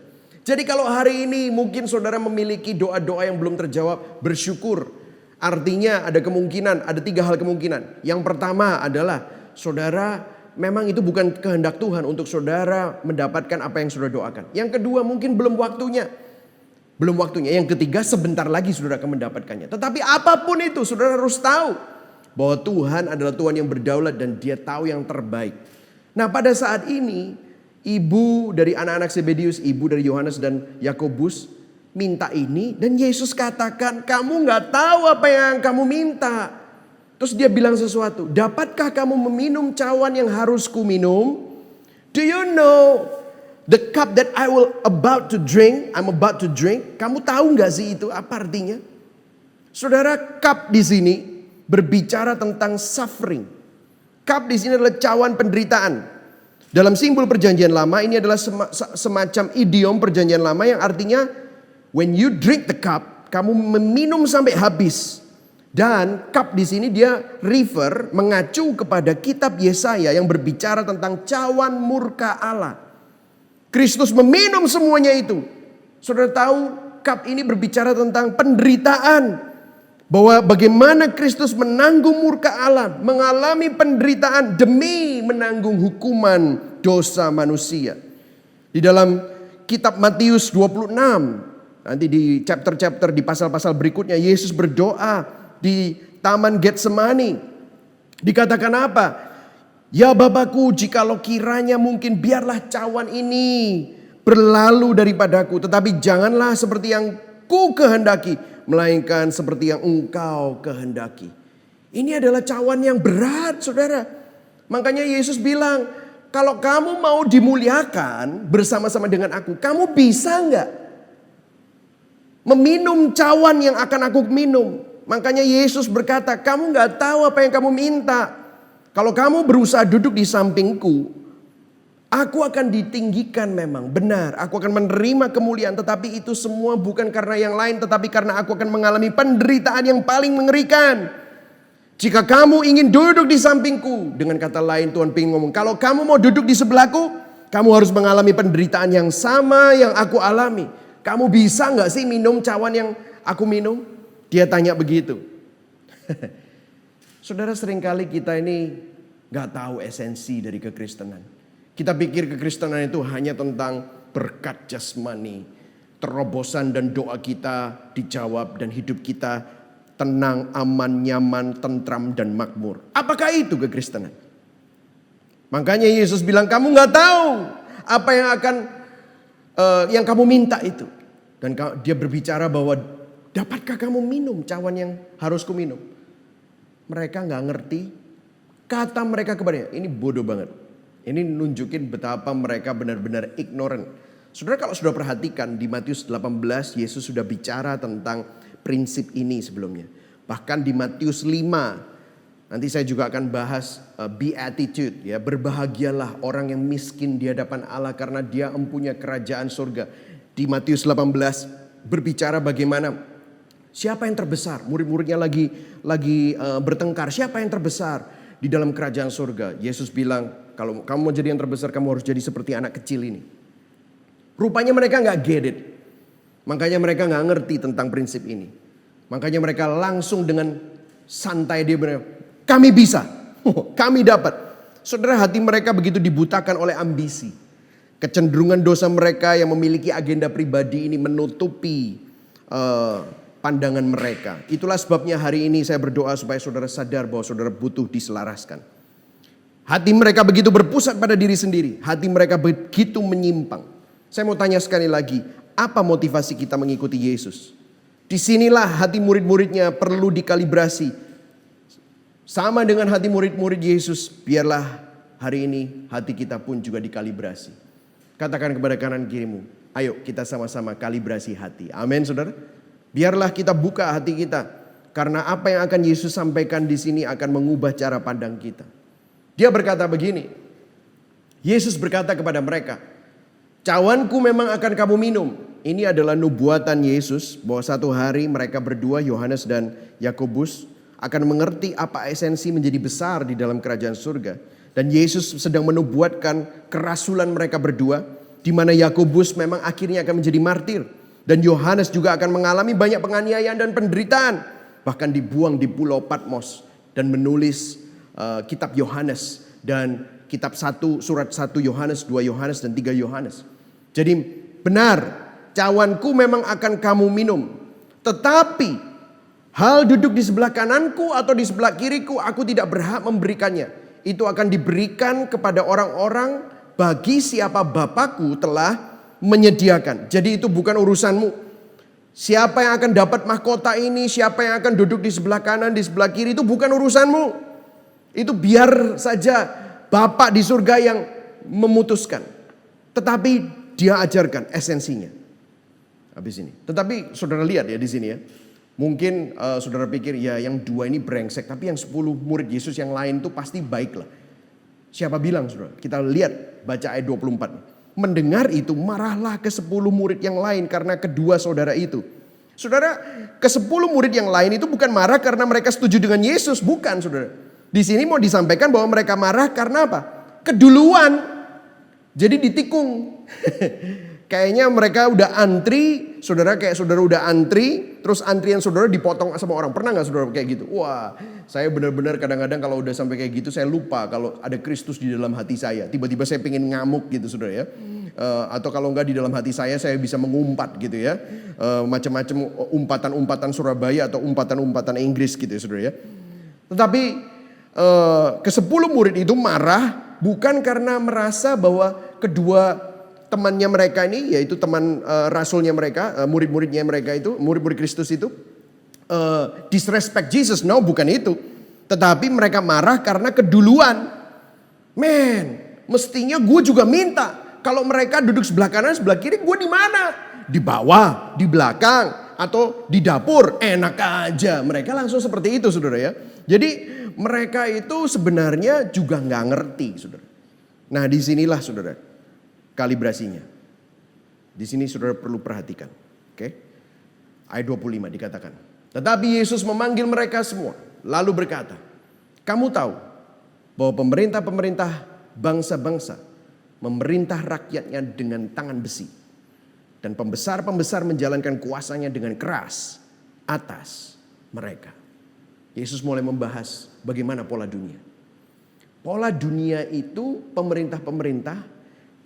Jadi kalau hari ini mungkin saudara memiliki doa-doa yang belum terjawab, bersyukur. Artinya ada kemungkinan, ada 3 hal kemungkinan. Yang pertama adalah saudara memang itu bukan kehendak Tuhan untuk saudara mendapatkan apa yang saudara doakan. Yang kedua mungkin belum waktunya. Belum waktunya. Yang ketiga sebentar lagi saudara akan mendapatkannya. Tetapi apapun itu saudara harus tahu bahwa Tuhan adalah Tuhan yang berdaulat dan Dia tahu yang terbaik. Nah pada saat ini ibu dari anak-anak Zebedeus, ibu dari Yohanes dan Yakobus minta ini. Dan Yesus katakan kamu gak tahu apa yang kamu minta. Terus dia bilang sesuatu. Dapatkah kamu meminum cawan yang harus ku minum? Do you know the cup that I'm about to drink? Kamu tahu nggak sih itu apa artinya? Saudara, cup di sini berbicara tentang suffering. Cup di sini adalah cawan penderitaan. Dalam simbol perjanjian lama ini adalah semacam idiom perjanjian lama yang artinya when you drink the cup, kamu meminum sampai habis. Dan cup di sini dia mengacu kepada kitab Yesaya yang berbicara tentang cawan murka Allah. Kristus meminum semuanya itu. Saudara tahu cup ini berbicara tentang penderitaan. Bahwa bagaimana Kristus menanggung murka Allah. Mengalami penderitaan demi menanggung hukuman dosa manusia. Di dalam kitab Matius 26. Nanti di chapter-chapter di pasal-pasal berikutnya. Yesus berdoa di Taman Getsemani. Dikatakan apa? Ya Bapakku, jikalau kiranya mungkin biarlah cawan ini berlalu daripadaku. Tetapi janganlah seperti yang ku kehendaki, melainkan seperti yang engkau kehendaki. Ini adalah cawan yang berat saudara. Makanya Yesus bilang, kalau kamu mau dimuliakan bersama-sama dengan aku, kamu bisa enggak meminum cawan yang akan aku minum? Makanya Yesus berkata, kamu enggak tahu apa yang kamu minta. Kalau kamu berusaha duduk di sampingku, aku akan ditinggikan memang. Benar, aku akan menerima kemuliaan. Tetapi itu semua bukan karena yang lain. Tetapi karena aku akan mengalami penderitaan yang paling mengerikan. Jika kamu ingin duduk di sampingku. Dengan kata lain Tuhan ingin ngomong. Kalau kamu mau duduk di sebelahku, kamu harus mengalami penderitaan yang sama yang aku alami. Kamu bisa gak sih minum cawan yang aku minum? Dia tanya begitu. Saudara, seringkali kita ini gak tahu esensi dari kekristenan. Kita pikir kekristenan itu hanya tentang berkat jasmani. Terobosan dan doa kita dijawab dan hidup kita tenang, aman, nyaman, tentram dan makmur. Apakah itu kekristenan? Makanya Yesus bilang kamu gak tahu apa yang kamu minta itu. Dan dia berbicara bahwa dapatkah kamu minum cawan yang harus ku minum? Mereka gak ngerti. Kata mereka kepadanya, ini bodoh banget. Ini nunjukin betapa mereka benar-benar ignorant. Saudara, kalau sudah perhatikan di Matius 18, Yesus sudah bicara tentang prinsip ini sebelumnya. Bahkan di Matius 5, nanti saya juga akan bahas beatitude, ya, berbahagialah orang yang miskin di hadapan Allah karena dia mempunyai kerajaan surga. Di Matius 18 berbicara bagaimana siapa yang terbesar? Murid-muridnya lagi bertengkar. Siapa yang terbesar di dalam kerajaan surga? Yesus bilang, kalau kamu mau jadi yang terbesar, kamu harus jadi seperti anak kecil ini. Rupanya mereka nggak get it. Makanya mereka nggak ngerti tentang prinsip ini. Makanya mereka langsung dengan santai dia bilang, kami bisa, kami dapat. Saudara, hati mereka begitu dibutakan oleh ambisi. Kecenderungan dosa mereka yang memiliki agenda pribadi ini menutupi pandangan mereka. Itulah sebabnya hari ini saya berdoa supaya saudara sadar bahwa saudara butuh diselaraskan. Hati mereka begitu berpusat pada diri sendiri. Hati mereka begitu menyimpang. Saya mau tanya sekali lagi, apa motivasi kita mengikuti Yesus? Disinilah hati murid-muridnya perlu dikalibrasi. Sama dengan hati murid-murid Yesus, biarlah hari ini hati kita pun juga dikalibrasi. Katakan kepada kanan kirimu, ayo kita sama-sama kalibrasi hati. Amin saudara. Biarlah kita buka hati kita. Karena apa yang akan Yesus sampaikan di sini akan mengubah cara pandang kita. Dia berkata begini, Yesus berkata kepada mereka, cawanku memang akan kamu minum. Ini adalah nubuatan Yesus bahwa satu hari mereka berdua, Yohanes dan Yakobus, akan mengerti apa esensi menjadi besar di dalam kerajaan surga. Dan Yesus sedang menubuatkan kerasulan mereka berdua, di mana Yakobus memang akhirnya akan menjadi martir. Dan Yohanes juga akan mengalami banyak penganiayaan dan penderitaan. Bahkan dibuang di pulau Patmos dan menulis kitab Yohanes dan kitab 1, surat 1 Yohanes, 2 Yohanes dan 3 Yohanes. Jadi benar, cawanku memang akan kamu minum. Tetapi hal duduk di sebelah kananku atau di sebelah kiriku aku tidak berhak memberikannya. Itu akan diberikan kepada orang-orang bagi siapa Bapakku telah menyediakan. Jadi itu bukan urusanmu. Siapa yang akan dapat mahkota ini, siapa yang akan duduk di sebelah kanan, di sebelah kiri, itu bukan urusanmu. Itu biar saja Bapa di surga yang memutuskan. Tetapi dia ajarkan esensinya. Habis ini. Tetapi saudara lihat ya di sini ya. Mungkin saudara pikir ya yang 2 ini brengsek. Tapi yang 10 murid Yesus yang lain itu pasti baik lah. Siapa bilang saudara? Kita lihat baca ayat 24. Mendengar itu marahlah ke 10 murid yang lain karena kedua saudara itu. Saudara, ke 10 murid yang lain itu bukan marah karena mereka setuju dengan Yesus. Bukan saudara. Di sini mau disampaikan bahwa mereka marah karena apa? Keduluan. Jadi ditikung. Kayaknya mereka udah antri. Saudara kayak saudara udah antri. Terus antrian saudara dipotong sama orang. Pernah gak saudara kayak gitu? Wah, saya benar-benar kadang-kadang kalau udah sampai kayak gitu saya lupa kalau ada Kristus di dalam hati saya. Tiba-tiba saya pengen ngamuk gitu saudara ya. Atau kalau enggak di dalam hati saya bisa mengumpat gitu ya. Macam-macam umpatan-umpatan Surabaya atau umpatan-umpatan Inggris gitu ya saudara ya. Tetapi ke-10 murid itu marah bukan karena merasa bahwa kedua temannya mereka ini, yaitu teman rasulnya mereka, murid-muridnya mereka itu, murid-murid Kristus itu disrespect Jesus. No, bukan itu. Tetapi mereka marah karena keduluan. Mestinya gue juga minta. Kalau mereka duduk sebelah kanan, sebelah kiri, gue di mana? Di bawah, di belakang, atau di dapur. Enak aja. Mereka langsung seperti itu, saudara ya. Jadi mereka itu sebenarnya juga nggak ngerti, saudara. Nah, disinilah saudara kalibrasinya. Di sini saudara perlu perhatikan. Oke? Ayat 25 dikatakan. Tetapi Yesus memanggil mereka semua. Lalu berkata, kamu tahu bahwa pemerintah-pemerintah bangsa-bangsa memerintah rakyatnya dengan tangan besi. Dan pembesar-pembesar menjalankan kuasanya dengan keras atas mereka. Yesus mulai membahas bagaimana pola dunia. Pola dunia itu pemerintah-pemerintah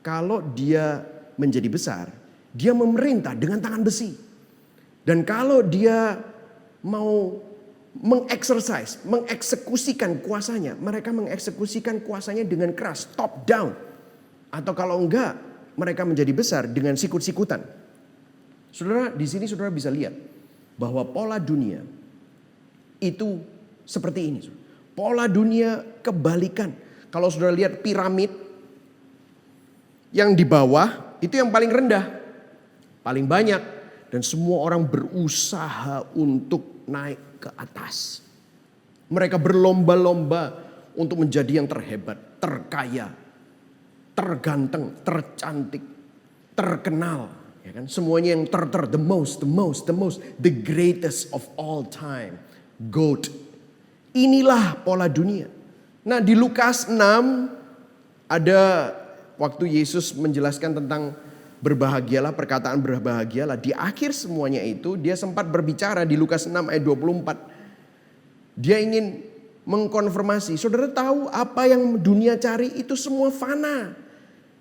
kalau dia menjadi besar, dia memerintah dengan tangan besi. Dan kalau dia mau mengeksekusikan kuasanya, mereka mengeksekusikan kuasanya dengan keras, top down. Atau kalau enggak, mereka menjadi besar dengan sikut-sikutan. Saudara, di sini saudara bisa lihat bahwa pola dunia itu seperti ini. Pola dunia kebalikan. Kalau saudara lihat piramid, yang di bawah itu yang paling rendah, paling banyak. Dan semua orang berusaha untuk naik ke atas. Mereka berlomba-lomba untuk menjadi yang terhebat, terkaya, terganteng, tercantik, terkenal. Ya kan? Semuanya yang the most, the greatest of all time. GOAT. Inilah pola dunia. Nah, di Lukas 6 ada waktu Yesus menjelaskan tentang berbahagialah, perkataan berbahagialah. Di akhir semuanya itu dia sempat berbicara di Lukas 6 ayat 24. Dia ingin mengkonfirmasi, saudara tahu apa yang dunia cari itu semua fana.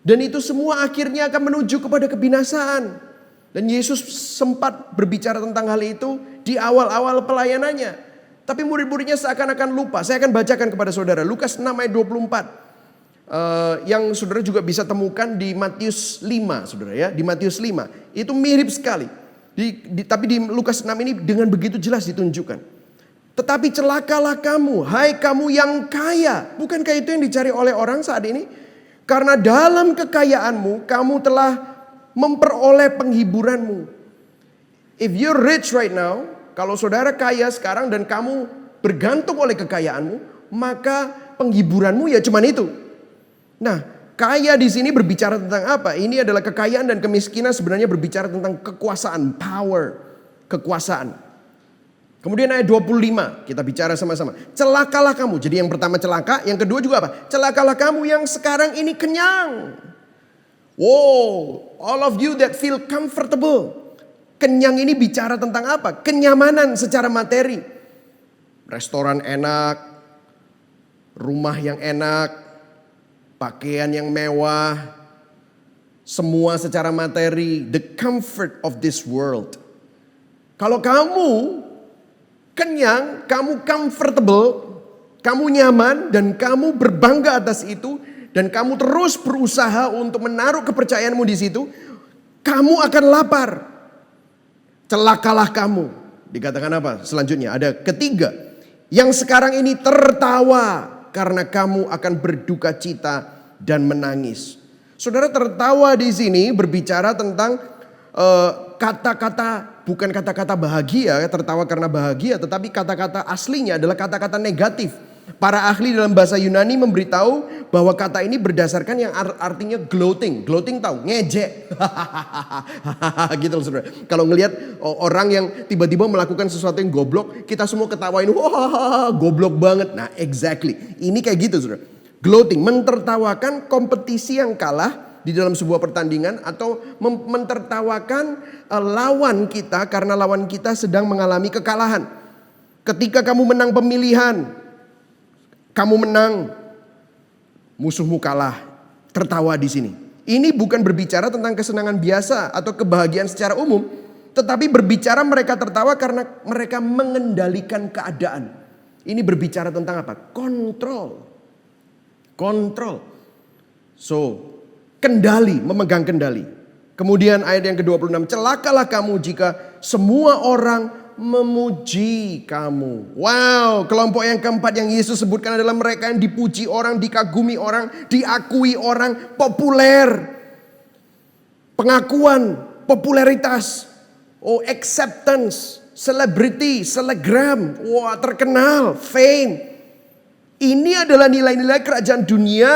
Dan itu semua akhirnya akan menuju kepada kebinasaan. Dan Yesus sempat berbicara tentang hal itu di awal-awal pelayanannya. Tapi murid-muridnya seakan-akan lupa. Saya akan bacakan kepada saudara Lukas 6 ayat 24. Yang saudara juga bisa temukan di Matius 5, saudara ya. Di Matius 5 itu mirip sekali. Tapi di Lukas 6 ini dengan begitu jelas ditunjukkan. Tetapi celakalah kamu, hai kamu yang kaya. Bukankah itu yang dicari oleh orang saat ini? Karena dalam kekayaanmu kamu telah memperoleh penghiburanmu. If you're rich right now, kalau saudara kaya sekarang dan kamu bergantung oleh kekayaanmu, maka penghiburanmu ya cuman itu. Nah, kaya di sini berbicara tentang apa? Ini adalah kekayaan dan kemiskinan sebenarnya berbicara tentang kekuasaan, power, kekuasaan. Kemudian ayat 25 kita bicara sama-sama. Celakalah kamu. Jadi yang pertama celaka, yang kedua juga apa? Celakalah kamu yang sekarang ini kenyang. Wow, all of you that feel comfortable. Kenyang ini bicara tentang apa? Kenyamanan secara materi. Restoran enak, rumah yang enak, pakaian yang mewah, semua secara materi, the comfort of this world. Kalau kamu kenyang, kamu comfortable, kamu nyaman dan kamu berbangga atas itu dan kamu terus berusaha untuk menaruh kepercayaanmu di situ, kamu akan lapar. Celakalah kamu. Dikatakan apa? Selanjutnya ada ketiga, yang sekarang ini tertawa karena kamu akan berduka cita dan menangis. Saudara, tertawa di sini berbicara tentang kata-kata, bukan kata-kata bahagia, tertawa karena bahagia, tetapi kata-kata aslinya adalah kata-kata negatif. Para ahli dalam bahasa Yunani memberitahu bahwa kata ini berdasarkan yang artinya gloating. Gloating tahu, ngejek. Gitu loh saudara. Kalau ngelihat orang yang tiba-tiba melakukan sesuatu yang goblok, kita semua ketawain, wah goblok banget. Nah exactly, ini kayak gitu saudara. Gloating, mentertawakan kompetisi yang kalah di dalam sebuah pertandingan atau mentertawakan lawan kita karena lawan kita sedang mengalami kekalahan. Ketika kamu menang pemilihan, kamu menang, musuhmu kalah, tertawa di sini. Ini bukan berbicara tentang kesenangan biasa atau kebahagiaan secara umum, tetapi berbicara mereka tertawa karena mereka mengendalikan keadaan. Ini berbicara tentang apa? Kontrol. Kontrol. So, kendali, memegang kendali. Kemudian ayat yang ke-26, celakalah kamu jika semua orang memuji kamu. Wow, kelompok yang keempat yang Yesus sebutkan adalah mereka yang dipuji orang, dikagumi orang, diakui orang, populer. Pengakuan, popularitas, acceptance, celebrity, selegram, wah terkenal, fame. Ini adalah nilai-nilai kerajaan dunia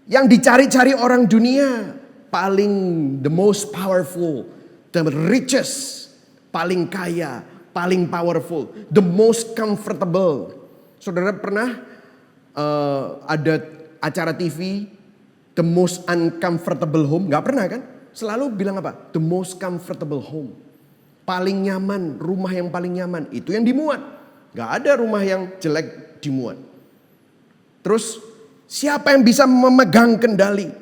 yang dicari-cari orang dunia. Paling the most powerful, the richest, paling kaya, paling powerful, the most comfortable. Saudara pernah ada acara TV the most uncomfortable home? Gak pernah kan? Selalu bilang apa? The most comfortable home. Paling nyaman, rumah yang paling nyaman. Itu yang dimuat. Gak ada rumah yang jelek dimuat. Terus siapa yang bisa memegang kendali?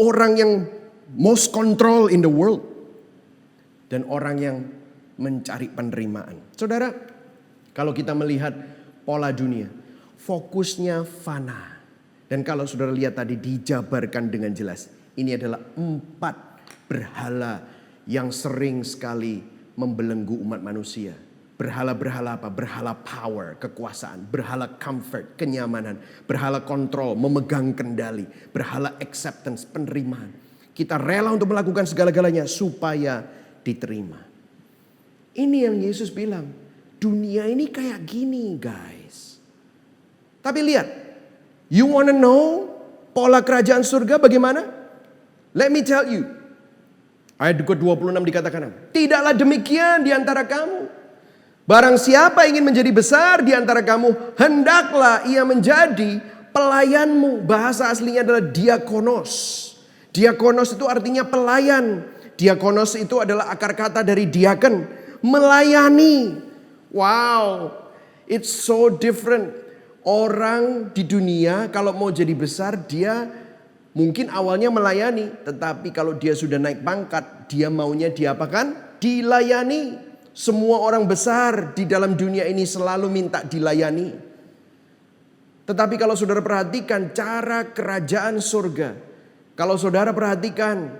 Orang yang most control in the world. Dan orang yang mencari penerimaan. Saudara, kalau kita melihat pola dunia, fokusnya fana. Dan kalau saudara lihat tadi dijabarkan dengan jelas. Ini adalah 4 berhala yang sering sekali membelenggu umat manusia. Berhala-berhala apa? Berhala power, kekuasaan. Berhala comfort, kenyamanan. Berhala kontrol, memegang kendali. Berhala acceptance, penerimaan. Kita rela untuk melakukan segala-galanya supaya diterima. Ini yang Yesus bilang. Dunia ini kayak gini guys. Tapi lihat. You wanna know pola kerajaan surga bagaimana? Let me tell you. Ayat ke-26 dikatakan. Tidaklah demikian di antara kamu. Barang siapa ingin menjadi besar di antara kamu, hendaklah ia menjadi pelayanmu. Bahasa aslinya adalah diakonos. Diakonos itu artinya pelayan. Diakonos itu adalah akar kata dari diaken, melayani. Wow, it's so different. Orang di dunia kalau mau jadi besar dia mungkin awalnya melayani. Tetapi kalau dia sudah naik pangkat, dia maunya diapakan? Dilayani. Semua orang besar di dalam dunia ini selalu minta dilayani. Tetapi kalau saudara perhatikan cara kerajaan surga, kalau saudara perhatikan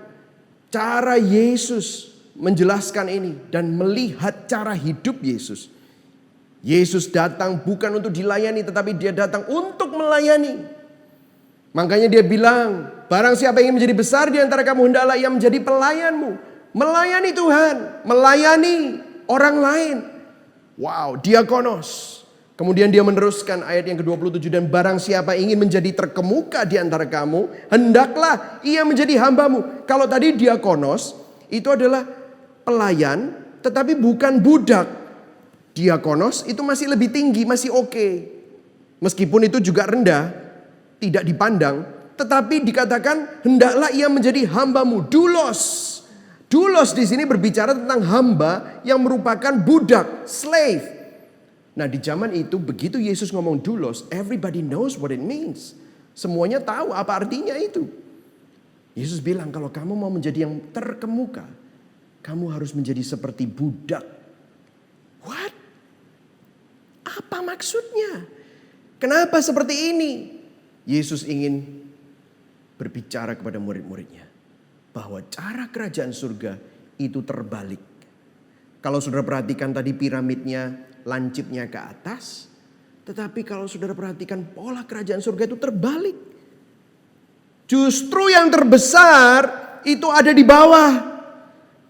cara Yesus menjelaskan ini dan melihat cara hidup Yesus. Yesus datang bukan untuk dilayani, tetapi dia datang untuk melayani. Makanya dia bilang, barang siapa yang ingin menjadi besar di antara kamu, hendaklah ia menjadi pelayanmu. Melayani Tuhan, melayani orang lain. Wow, diakonos. Kemudian dia meneruskan ayat yang ke-27, dan barang siapa ingin menjadi terkemuka di antara kamu, hendaklah ia menjadi hambamu. Kalau tadi diakonos itu adalah pelayan, tetapi bukan budak. Diakonos itu masih lebih tinggi, masih oke. Meskipun itu juga rendah, tidak dipandang, tetapi dikatakan hendaklah ia menjadi hambamu, doulos. Doulos di sini berbicara tentang hamba yang merupakan budak, slave. Nah, di zaman itu begitu Yesus ngomong doulos, everybody knows what it means. Semuanya tahu apa artinya itu. Yesus bilang kalau kamu mau menjadi yang terkemuka, kamu harus menjadi seperti budak. What? Apa maksudnya? Kenapa seperti ini? Yesus ingin berbicara kepada murid-muridnya bahwa cara kerajaan surga itu terbalik. Kalau saudara perhatikan tadi piramidnya, lancipnya ke atas. Tetapi kalau saudara perhatikan pola kerajaan surga itu terbalik. Justru yang terbesar itu ada di bawah.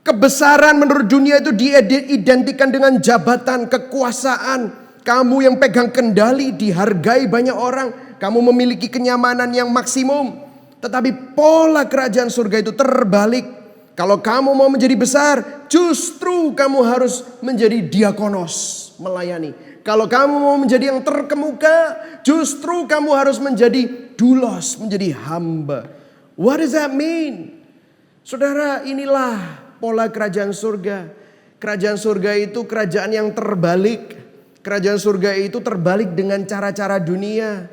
Kebesaran menurut dunia itu diidentikan dengan jabatan, kekuasaan. Kamu yang pegang kendali dihargai banyak orang. Kamu memiliki kenyamanan yang maksimum. Tetapi pola kerajaan surga itu terbalik. Kalau kamu mau menjadi besar, justru kamu harus menjadi diakonos, melayani. Kalau kamu mau menjadi yang terkemuka, justru kamu harus menjadi doulos, menjadi hamba. What does that mean? Saudara, inilah pola kerajaan surga. Kerajaan surga itu kerajaan yang terbalik. Kerajaan surga itu terbalik dengan cara-cara dunia.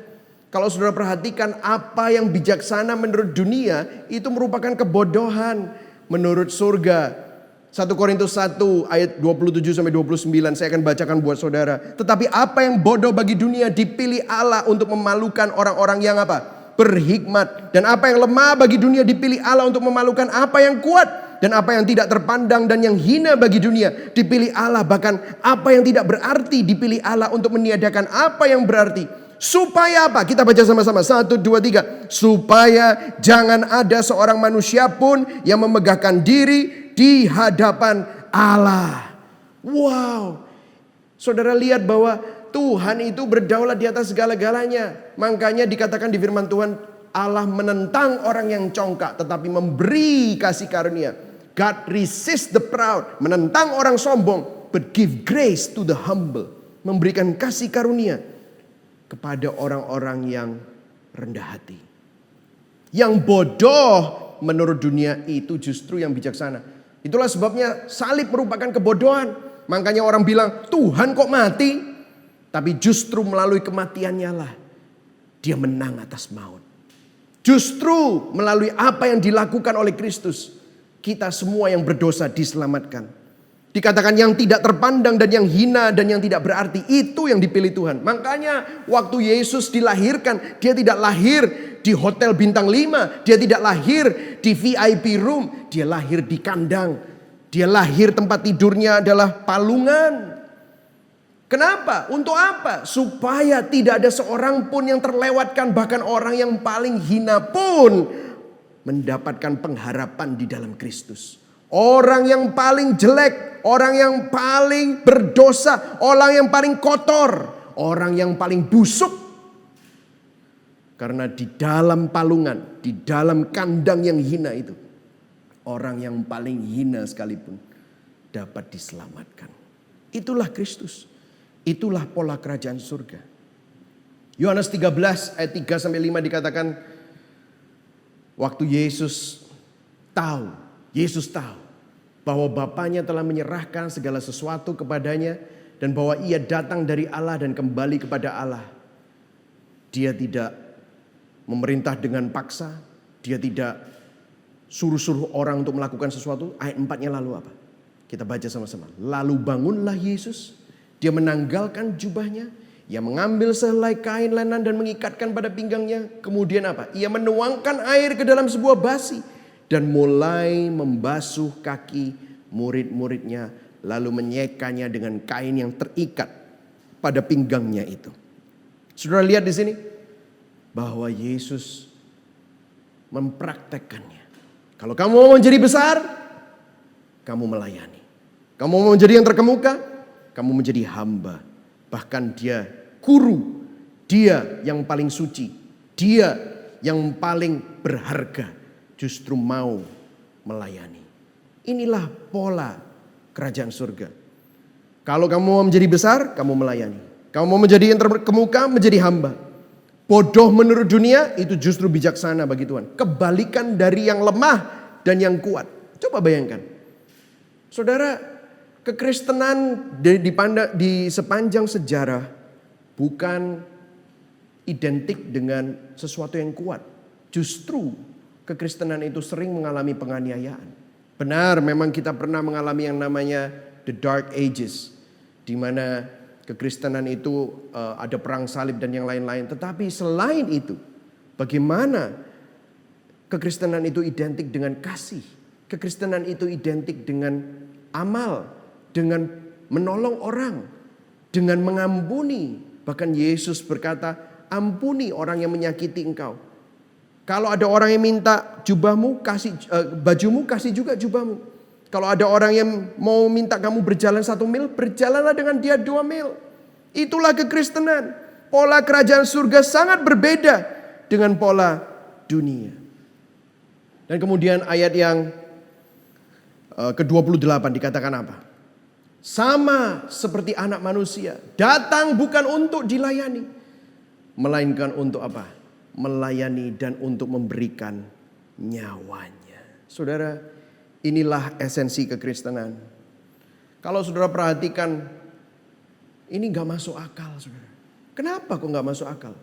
Kalau saudara perhatikan apa yang bijaksana menurut dunia itu merupakan kebodohan menurut surga. 1 Korintus 1 ayat 27-29 saya akan bacakan buat saudara. Tetapi apa yang bodoh bagi dunia dipilih Allah untuk memalukan orang-orang yang apa? Berhikmat. Dan apa yang lemah bagi dunia dipilih Allah untuk memalukan apa yang kuat. Dan apa yang tidak terpandang dan yang hina bagi dunia dipilih Allah. Bahkan apa yang tidak berarti dipilih Allah untuk meniadakan apa yang berarti. Supaya apa? Kita baca sama-sama. 1, 2, 3. Supaya jangan ada seorang manusia pun yang memegahkan diri di hadapan Allah. Wow. Saudara lihat bahwa Tuhan itu berdaulat di atas segala-galanya. Makanya dikatakan di firman Tuhan, Allah menentang orang yang congkak tetapi memberi kasih karunia. God resist the proud, menentang orang sombong, but give grace to the humble. Memberikan kasih karunia kepada orang-orang yang rendah hati. Yang bodoh menurut dunia itu justru yang bijaksana. Itulah sebabnya salib merupakan kebodohan. Makanya orang bilang, Tuhan kok mati? Tapi justru melalui kematiannya lah dia menang atas maut. Justru melalui apa yang dilakukan oleh Kristus, kita semua yang berdosa diselamatkan. Dikatakan yang tidak terpandang dan yang hina dan yang tidak berarti, itu yang dipilih Tuhan. Makanya waktu Yesus dilahirkan, dia tidak lahir di hotel bintang 5. Dia tidak lahir di VIP room. Dia lahir di kandang. Dia lahir tempat tidurnya adalah palungan. Kenapa? Untuk apa? Supaya tidak ada seorang pun yang terlewatkan. Bahkan orang yang paling hina pun mendapatkan pengharapan di dalam Kristus. Orang yang paling jelek, orang yang paling berdosa, orang yang paling kotor, orang yang paling busuk. Karena di dalam palungan, di dalam kandang yang hina itu, orang yang paling hina sekalipun dapat diselamatkan. Itulah Kristus. Itulah pola kerajaan surga. Yohanes 13 ayat 3-5 dikatakan, Waktu Yesus tahu bahwa Bapanya telah menyerahkan segala sesuatu kepadanya dan bahwa ia datang dari Allah dan kembali kepada Allah. Dia tidak memerintah dengan paksa, dia tidak suruh-suruh orang untuk melakukan sesuatu. Ayat 4-nya lalu apa? Kita baca sama-sama. Lalu bangunlah Yesus, dia menanggalkan jubahnya, ia mengambil sehelai kain lenan dan mengikatkan pada pinggangnya. Kemudian apa? Ia menuangkan air ke dalam sebuah basi dan mulai membasuh kaki murid-muridnya, lalu menyekanya dengan kain yang terikat pada pinggangnya itu. Saudara lihat di sini bahwa Yesus mempraktekkannya. Kalau kamu mau menjadi besar, kamu melayani. Kamu mau menjadi yang terkemuka, kamu menjadi hamba. Bahkan dia guru, dia yang paling suci, dia yang paling berharga, justru mau melayani. Inilah pola kerajaan surga. Kalau kamu mau menjadi besar, kamu melayani. Kamu mau menjadi yang terkemuka, menjadi hamba. Bodoh menurut dunia, itu justru bijaksana bagi Tuhan. Kebalikan dari yang lemah dan yang kuat. Coba bayangkan. Saudara, kekristenan di sepanjang sejarah bukan identik dengan sesuatu yang kuat. Justru kekristenan itu sering mengalami penganiayaan. Benar, memang kita pernah mengalami yang namanya the Dark Ages, di mana kekristenan itu ada perang salib dan yang lain-lain. Tetapi selain itu, bagaimana kekristenan itu identik dengan kasih? Kekristenan itu identik dengan amal, dengan menolong orang, dengan mengampuni. Bahkan Yesus berkata, ampuni orang yang menyakiti engkau. Kalau ada orang yang minta jubahmu, kasih bajumu, kasih juga jubahmu. Kalau ada orang yang mau minta kamu berjalan 1 mil, berjalanlah dengan dia 2 mil. Itulah kekristenan. Pola kerajaan surga sangat berbeda dengan pola dunia. Dan kemudian ayat yang ke-28 dikatakan apa? Sama seperti anak manusia, datang bukan untuk dilayani, melainkan untuk apa? Melayani dan untuk memberikan nyawanya. Saudara, inilah esensi kekristenan. Kalau saudara perhatikan, ini gak masuk akal, saudara. Kenapa kok gak masuk akal?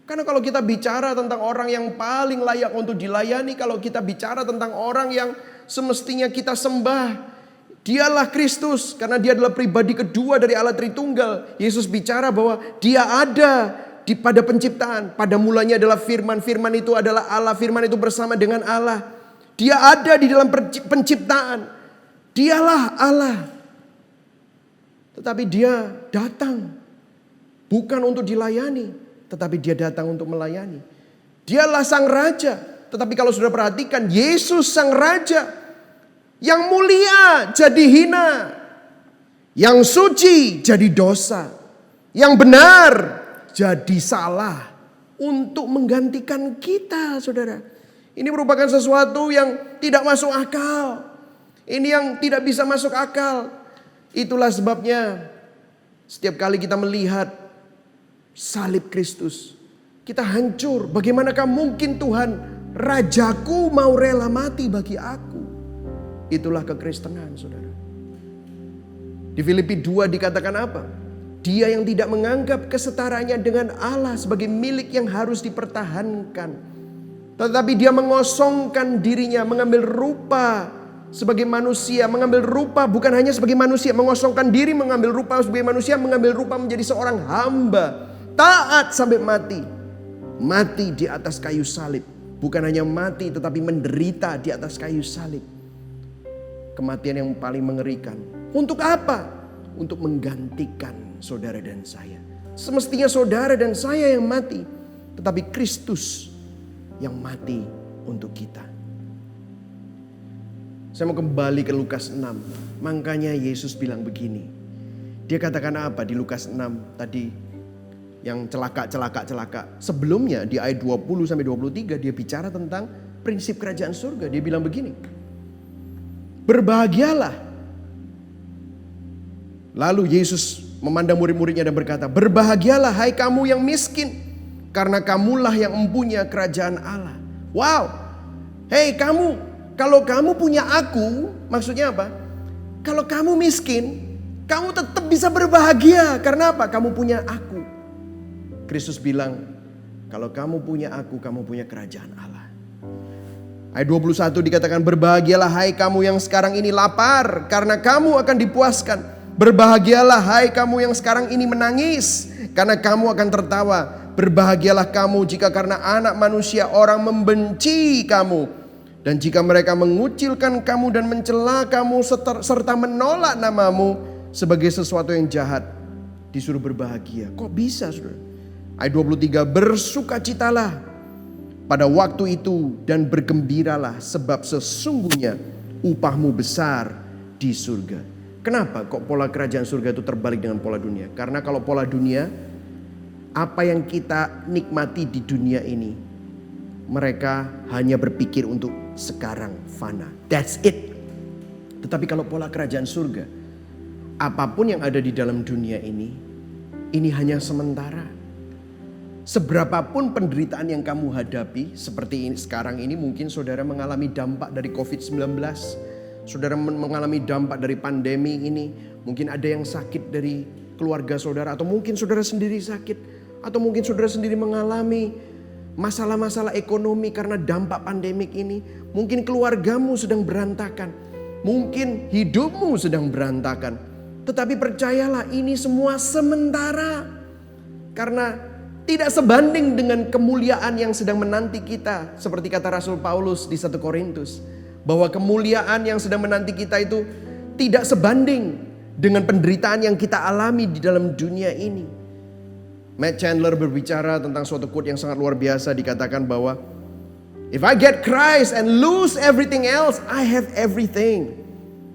Karena kalau kita bicara tentang orang yang paling layak untuk dilayani, kalau kita bicara tentang orang yang semestinya kita sembah, dialah Kristus, karena dia adalah pribadi kedua dari Allah Tritunggal. Yesus bicara bahwa dia ada pada penciptaan. Pada mulanya adalah firman, firman itu adalah Allah, firman itu bersama dengan Allah. Dia ada di dalam penciptaan. Dialah Allah. Tetapi dia datang bukan untuk dilayani, tetapi dia datang untuk melayani. Dialah sang raja. Tetapi kalau sudah perhatikan, Yesus sang raja, yang mulia jadi hina, yang suci jadi dosa, yang benar jadi salah, untuk menggantikan kita, saudara. Ini merupakan sesuatu yang tidak masuk akal. Ini yang tidak bisa masuk akal. Itulah sebabnya setiap kali kita melihat salib Kristus, kita hancur. Bagaimanakah mungkin Tuhan, rajaku mau rela mati bagi aku? Itulah kekristenan, saudara. Di Filipi 2 dikatakan apa? Dia yang tidak menganggap kesetaranya dengan Allah sebagai milik yang harus dipertahankan, tetapi dia mengosongkan dirinya, mengambil rupa sebagai manusia, mengambil rupa bukan hanya sebagai manusia, mengosongkan diri, mengambil rupa sebagai manusia, mengambil rupa menjadi seorang hamba, taat sampai mati. Mati di atas kayu salib. Bukan hanya mati tetapi menderita di atas kayu salib. Kematian yang paling mengerikan. Untuk apa? Untuk menggantikan saudara dan saya. Semestinya saudara dan saya yang mati, tetapi Kristus yang mati untuk kita. Saya mau kembali ke Lukas 6. Makanya Yesus bilang begini. Dia katakan apa di Lukas 6 tadi? Yang celaka. Sebelumnya di ayat 20-23 dia bicara tentang prinsip kerajaan surga. Dia bilang begini. Berbahagialah. Lalu Yesus memandang murid-muridnya dan berkata, berbahagialah hai kamu yang miskin, karena kamulah yang mempunyai kerajaan Allah. Wow, Hei kamu, kalau kamu punya aku, maksudnya apa? Kalau kamu miskin, kamu tetap bisa berbahagia. Karena apa? Kamu punya aku. Kristus bilang, kalau kamu punya aku, kamu punya kerajaan Allah. Ayat 21 dikatakan, berbahagialah hai kamu yang sekarang ini lapar, karena kamu akan dipuaskan. Berbahagialah hai kamu yang sekarang ini menangis, karena kamu akan tertawa. Berbahagialah kamu jika karena anak manusia orang membenci kamu. Dan jika mereka mengucilkan kamu dan mencela kamu serta menolak namamu sebagai sesuatu yang jahat, disuruh berbahagia. Kok bisa, saudara? Ayat 23, bersukacitalah pada waktu itu dan bergembiralah, sebab sesungguhnya upahmu besar di surga. Kenapa kok pola kerajaan surga itu terbalik dengan pola dunia? Karena kalau pola dunia, apa yang kita nikmati di dunia ini, mereka hanya berpikir untuk sekarang, fana. That's it. Tetapi kalau pola kerajaan surga, apapun yang ada di dalam dunia ini hanya sementara. Seberapapun penderitaan yang kamu hadapi, seperti ini, sekarang ini mungkin saudara mengalami dampak dari COVID-19. Saudara mengalami dampak dari pandemi ini. Mungkin ada yang sakit dari keluarga saudara, atau mungkin saudara sendiri sakit, atau mungkin saudara sendiri mengalami masalah-masalah ekonomi karena dampak pandemik ini. Mungkin keluargamu sedang berantakan, mungkin hidupmu sedang berantakan. Tetapi percayalah, ini semua sementara. Karena tidak sebanding dengan kemuliaan yang sedang menanti kita. Seperti kata Rasul Paulus di 1 Korintus, bahwa kemuliaan yang sedang menanti kita itu tidak sebanding dengan penderitaan yang kita alami di dalam dunia ini. Matt Chandler berbicara tentang suatu quote yang sangat luar biasa. Dikatakan bahwa if I get Christ and lose everything else, I have everything.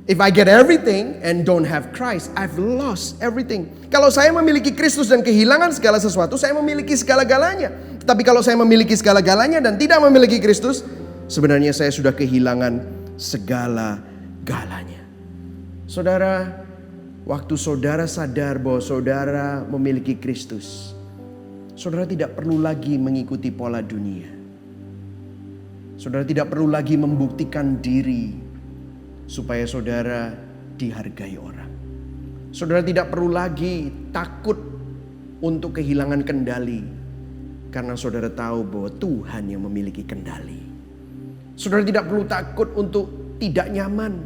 If I get everything and don't have Christ, I've lost everything. Kalau saya memiliki Kristus dan kehilangan segala sesuatu, saya memiliki segala-galanya. Tapi kalau saya memiliki segala-galanya dan tidak memiliki Kristus, sebenarnya saya sudah kehilangan segala-galanya. Saudara, waktu saudara sadar bahwa saudara memiliki Kristus, saudara tidak perlu lagi mengikuti pola dunia. Saudara tidak perlu lagi membuktikan diri supaya saudara dihargai orang. Saudara tidak perlu lagi takut untuk kehilangan kendali, karena saudara tahu bahwa Tuhan yang memiliki kendali. Saudara tidak perlu takut untuk tidak nyaman,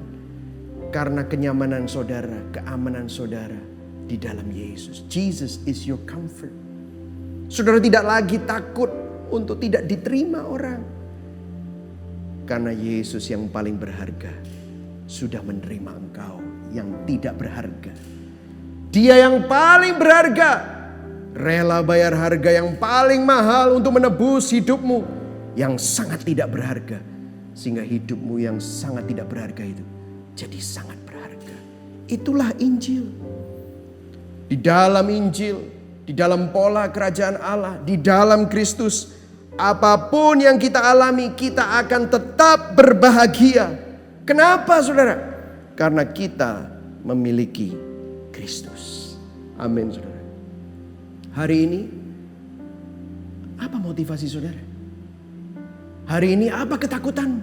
karena kenyamanan saudara, keamanan saudara di dalam Yesus. Jesus is your comfort. Saudara tidak lagi takut untuk tidak diterima orang, karena Yesus yang paling berharga sudah menerima engkau yang tidak berharga. Dia yang paling berharga rela bayar harga yang paling mahal untuk menebus hidupmu yang sangat tidak berharga, sehingga hidupmu yang sangat tidak berharga itu jadi sangat berharga. Itulah Injil. Di dalam Injil, di dalam pola kerajaan Allah, di dalam Kristus, apapun yang kita alami, kita akan tetap berbahagia. Kenapa, saudara? Karena kita memiliki Kristus. Amin, saudara. Hari ini, apa motivasi saudara? Hari ini apa ketakutanmu?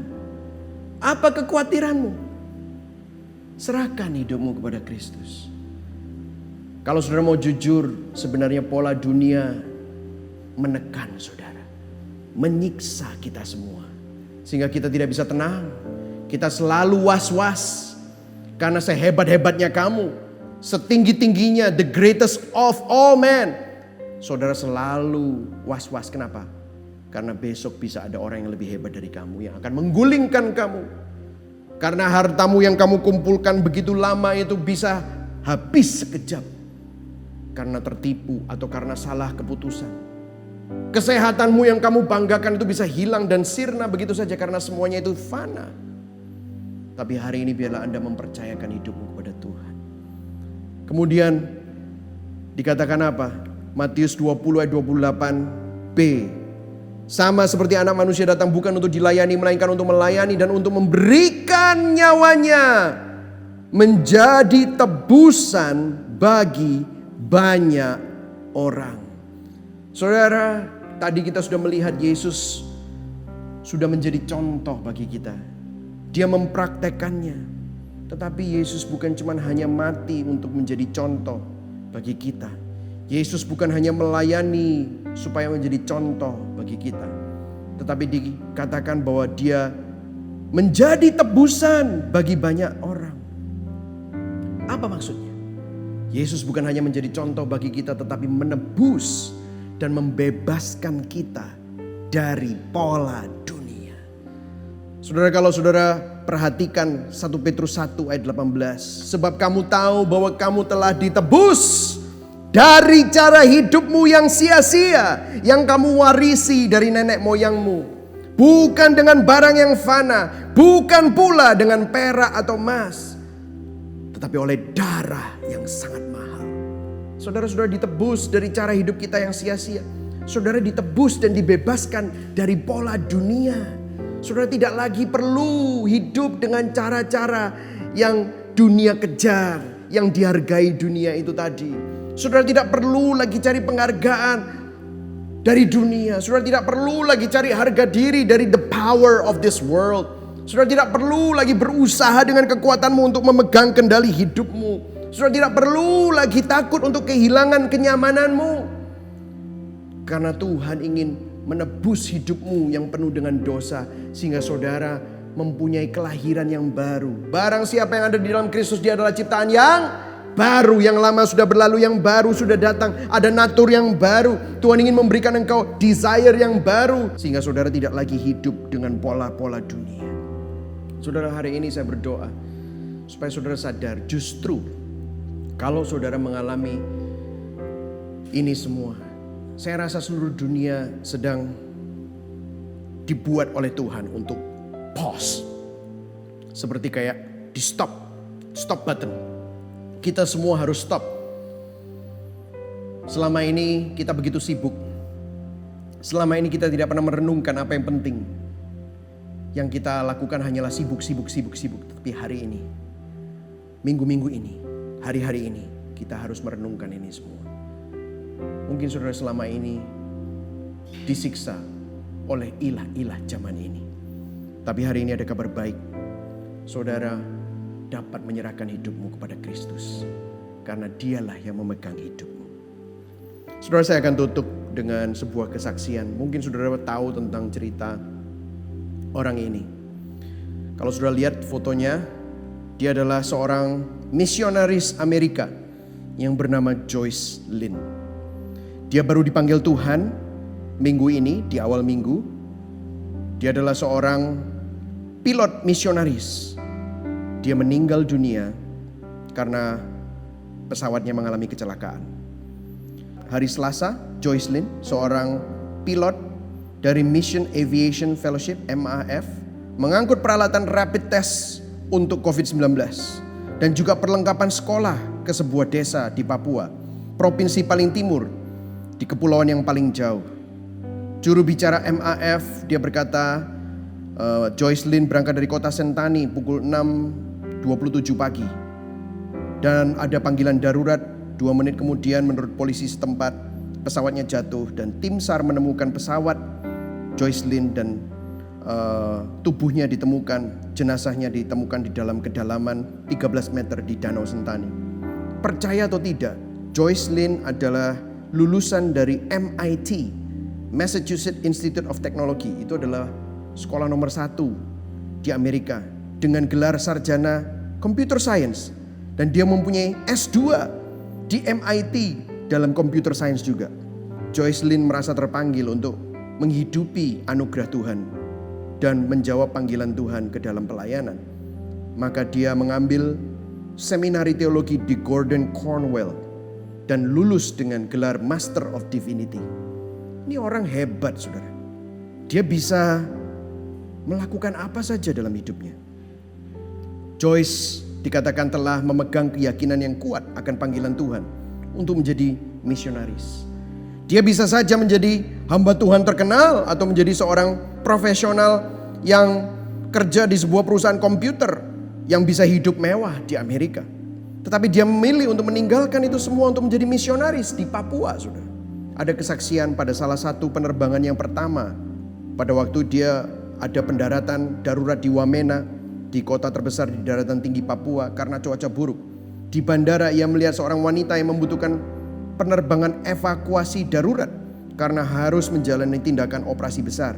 Apa kekhawatiranmu? Serahkan hidupmu kepada Kristus. Kalau saudara mau jujur, sebenarnya pola dunia menekan saudara, menyiksa kita semua, sehingga kita tidak bisa tenang. Kita selalu was-was, karena sehebat-hebatnya kamu, setinggi-tingginya, the greatest of all men, saudara selalu was-was. Kenapa? Karena besok bisa ada orang yang lebih hebat dari kamu, yang akan menggulingkan kamu. Karena hartamu yang kamu kumpulkan begitu lama itu bisa habis sekejap, karena tertipu atau karena salah keputusan. Kesehatanmu yang kamu banggakan itu bisa hilang dan sirna begitu saja, karena semuanya itu fana. Tapi hari ini biarlah Anda mempercayakan hidupmu kepada Tuhan. Kemudian dikatakan apa? Matius 20 ayat 28b. Sama seperti anak manusia datang bukan untuk dilayani, melainkan untuk melayani dan untuk memberikan nyawanya menjadi tebusan bagi banyak orang. Saudara, tadi kita sudah melihat Yesus sudah menjadi contoh bagi kita. Dia mempraktekkannya. Tetapi Yesus bukan cuma hanya mati untuk menjadi contoh bagi kita. Yesus bukan hanya melayani supaya menjadi contoh bagi kita. Tetapi dikatakan bahwa dia menjadi tebusan bagi banyak orang. Apa maksudnya? Yesus bukan hanya menjadi contoh bagi kita, tetapi menebus dan membebaskan kita dari pola dunia. Saudara, kalau saudara perhatikan 1 Petrus 1 ayat 18. Sebab kamu tahu bahwa kamu telah ditebus dari cara hidupmu yang sia-sia, yang kamu warisi dari nenek moyangmu. Bukan dengan barang yang fana, bukan pula dengan perak atau emas, tetapi oleh darah yang sangat mahal. Saudara-saudara ditebus dari cara hidup kita yang sia-sia. Saudara ditebus dan dibebaskan dari pola dunia. Saudara tidak lagi perlu hidup dengan cara-cara yang dunia kejar, yang dihargai dunia itu tadi. Saudara tidak perlu lagi cari penghargaan dari dunia. Saudara tidak perlu lagi cari harga diri dari the power of this world. Saudara tidak perlu lagi berusaha dengan kekuatanmu untuk memegang kendali hidupmu. Saudara tidak perlu lagi takut untuk kehilangan kenyamananmu. Karena Tuhan ingin menebus hidupmu yang penuh dengan dosa, sehingga saudara mempunyai kelahiran yang baru. Barang siapa yang ada di dalam Kristus, dia adalah ciptaan yang baru. Yang lama sudah berlalu, yang baru sudah datang. Ada natur yang baru. Tuhan ingin memberikan engkau desire yang baru, sehingga saudara tidak lagi hidup dengan pola-pola dunia. Saudara, hari ini saya berdoa supaya saudara sadar, justru kalau saudara mengalami ini semua, saya rasa seluruh dunia sedang dibuat oleh Tuhan untuk pause. Seperti kayak di stop button. Kita semua harus stop. Selama ini kita begitu sibuk. Selama ini kita tidak pernah merenungkan apa yang penting. Yang kita lakukan hanyalah sibuk. Tapi hari ini, minggu-minggu ini, hari-hari ini, kita harus merenungkan ini semua. Mungkin saudara selama ini disiksa oleh ilah-ilah zaman ini. Tapi hari ini ada kabar baik. Saudara dapat menyerahkan hidupmu kepada Kristus. Karena dialah yang memegang hidupmu. Saudara, saya akan tutup dengan sebuah kesaksian. Mungkin saudara tahu tentang cerita orang ini. Kalau saudara lihat fotonya, dia adalah seorang misionaris Amerika yang bernama Joyce Lin. Dia baru dipanggil Tuhan minggu ini, di awal minggu. Dia adalah seorang pilot misionaris. Dia meninggal dunia karena pesawatnya mengalami kecelakaan. Hari Selasa, Joyce Lin, seorang pilot dari Mission Aviation Fellowship (MAF), mengangkut peralatan rapid test untuk COVID-19 dan juga perlengkapan sekolah ke sebuah desa di Papua, provinsi paling timur, di kepulauan yang paling jauh. Juru bicara MAF, dia berkata, Joyce Lin berangkat dari kota Sentani pukul 6.27 pagi. Dan ada panggilan darurat 2 menit kemudian menurut polisi setempat pesawatnya jatuh dan tim SAR menemukan pesawat Joyce Lin dan tubuhnya ditemukan, jenazahnya ditemukan di dalam kedalaman 13 meter di Danau Sentani. Percaya atau tidak, Joyce Lin adalah lulusan dari MIT, Massachusetts Institute of Technology. Itu adalah sekolah nomor 1 di Amerika dengan gelar sarjana computer science. Dan dia mempunyai S2 di MIT dalam computer science juga. Joyce Lin merasa terpanggil untuk menghidupi anugerah Tuhan dan menjawab panggilan Tuhan ke dalam pelayanan. Maka dia mengambil seminari teologi di Gordon Cornwell dan lulus dengan gelar Master of Divinity. Ini orang hebat, saudara. Dia bisa melakukan apa saja dalam hidupnya. Joyce dikatakan telah memegang keyakinan yang kuat akan panggilan Tuhan untuk menjadi misionaris. Dia bisa saja menjadi hamba Tuhan terkenal atau menjadi seorang profesional yang kerja di sebuah perusahaan komputer yang bisa hidup mewah di Amerika. Tetapi dia memilih untuk meninggalkan itu semua untuk menjadi misionaris di Papua, saudara. Ada kesaksian pada salah satu penerbangan yang pertama pada waktu dia ada pendaratan darurat di Wamena, di kota terbesar di daratan tinggi Papua karena cuaca buruk. Di bandara ia melihat seorang wanita yang membutuhkan penerbangan evakuasi darurat karena harus menjalani tindakan operasi besar.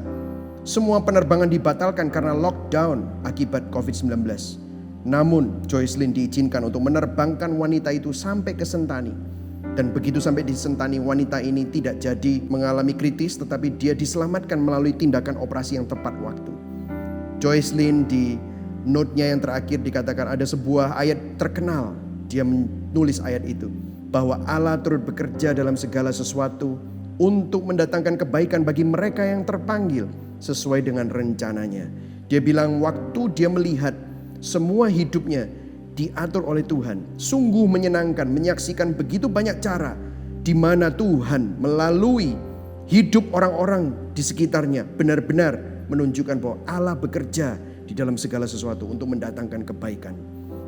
Semua penerbangan dibatalkan karena lockdown akibat COVID-19. Namun Joycelyn diizinkan untuk menerbangkan wanita itu sampai ke Sentani. Dan begitu sampai di Sentani, wanita ini tidak jadi mengalami kritis, tetapi dia diselamatkan melalui tindakan operasi yang tepat waktu. Joycelyn di note-nya yang terakhir dikatakan ada sebuah ayat terkenal. Dia menulis ayat itu, bahwa Allah turut bekerja dalam segala sesuatu untuk mendatangkan kebaikan bagi mereka yang terpanggil sesuai dengan rencananya. Dia bilang waktu dia melihat semua hidupnya diatur oleh Tuhan, sungguh menyenangkan menyaksikan begitu banyak cara di mana Tuhan melalui hidup orang-orang di sekitarnya benar-benar menunjukkan bahwa Allah bekerja di dalam segala sesuatu untuk mendatangkan kebaikan.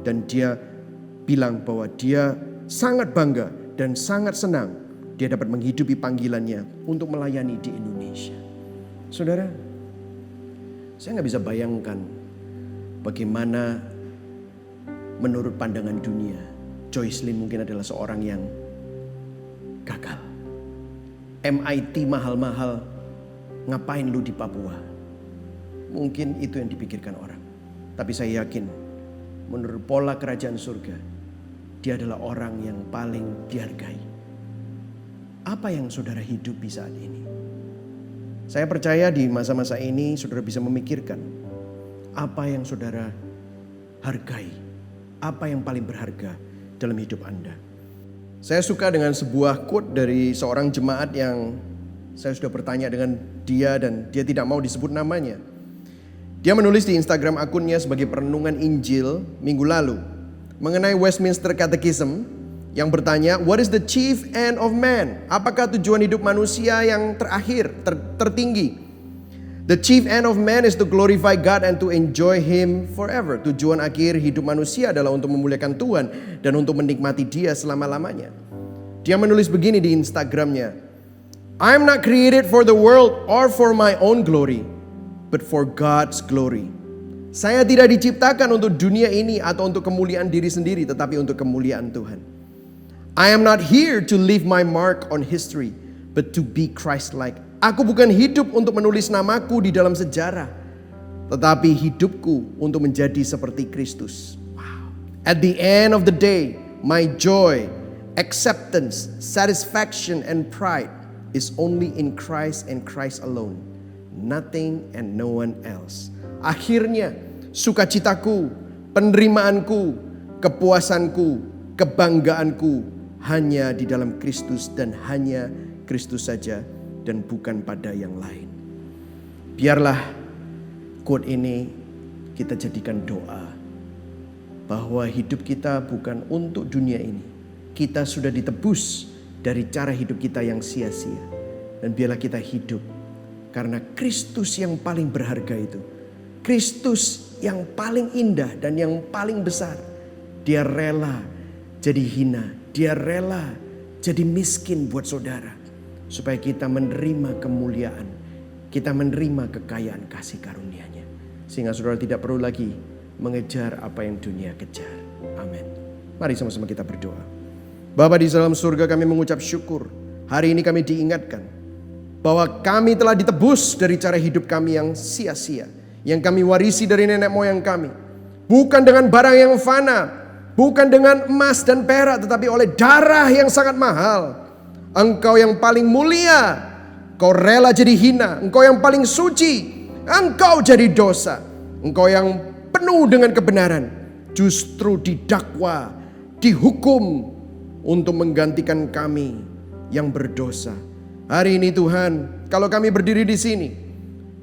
Dan dia bilang bahwa dia sangat bangga dan sangat senang dia dapat menghidupi panggilannya untuk melayani di Indonesia. Saudara, saya gak bisa bayangkan bagaimana menurut pandangan dunia Joycelyn mungkin adalah seorang yang gagal. MIT mahal-mahal, ngapain lu di Papua? Mungkin itu yang dipikirkan orang. Tapi saya yakin menurut pola kerajaan surga, dia adalah orang yang paling dihargai. Apa yang saudara hidupi saat ini? Saya percaya di masa-masa ini saudara bisa memikirkan apa yang saudara hargai, apa yang paling berharga dalam hidup Anda. Saya suka dengan sebuah quote dari seorang jemaat yang saya sudah bertanya dengan dia dan dia tidak mau disebut namanya. Dia menulis di Instagram akunnya sebagai perenungan Injil minggu lalu mengenai Westminster Catechism yang bertanya, what is the chief end of man? Apakah tujuan hidup manusia yang terakhir, tertinggi? The chief end of man is to glorify God and to enjoy Him forever. Tujuan akhir hidup manusia adalah untuk memuliakan Tuhan dan untuk menikmati Dia selama-lamanya. Dia menulis begini di Instagramnya, I am not created for the world or for my own glory, but for God's glory. Saya tidak diciptakan untuk dunia ini atau untuk kemuliaan diri sendiri, tetapi untuk kemuliaan Tuhan. I am not here to leave my mark on history, but to be Christ-like. Aku bukan hidup untuk menulis namaku di dalam sejarah, tetapi hidupku untuk menjadi seperti Kristus. Wow. At the end of the day, my joy, acceptance, satisfaction, and pride is only in Christ and Christ alone. Nothing and no one else. Akhirnya sukacitaku, penerimaanku, kepuasanku, kebanggaanku hanya di dalam Kristus dan hanya Kristus saja dan bukan pada yang lain. Biarlah quote ini kita jadikan doa bahwa hidup kita bukan untuk dunia ini. Kita sudah ditebus dari cara hidup kita yang sia-sia. Dan biarlah kita hidup karena Kristus yang paling berharga itu. Kristus yang paling indah dan yang paling besar. Dia rela jadi hina. Dia rela jadi miskin buat saudara. Supaya kita menerima kemuliaan. Kita menerima kekayaan kasih karunia-Nya. Sehingga saudara tidak perlu lagi mengejar apa yang dunia kejar. Amin. Mari sama-sama kita berdoa. Bapa di dalam surga, kami mengucap syukur. Hari ini kami diingatkan bahwa kami telah ditebus dari cara hidup kami yang sia-sia. Yang kami warisi dari nenek moyang kami. Bukan dengan barang yang fana. Bukan dengan emas dan perak. Tetapi oleh darah yang sangat mahal. Engkau yang paling mulia. Engkau rela jadi hina. Engkau yang paling suci. Engkau jadi dosa. Engkau yang penuh dengan kebenaran. Justru didakwa. Dihukum. Untuk menggantikan kami yang berdosa. Hari ini Tuhan, kalau kami berdiri di sini.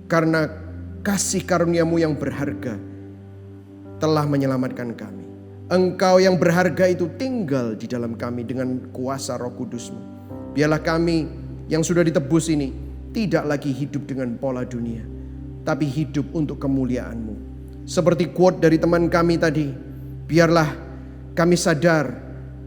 Karena kasih karunia-Mu yang berharga telah menyelamatkan kami. Engkau yang berharga itu tinggal di dalam kami dengan kuasa Roh Kudus-Mu. Biarlah kami yang sudah ditebus ini tidak lagi hidup dengan pola dunia, tapi hidup untuk kemuliaan-Mu. Seperti quote dari teman kami tadi, biarlah kami sadar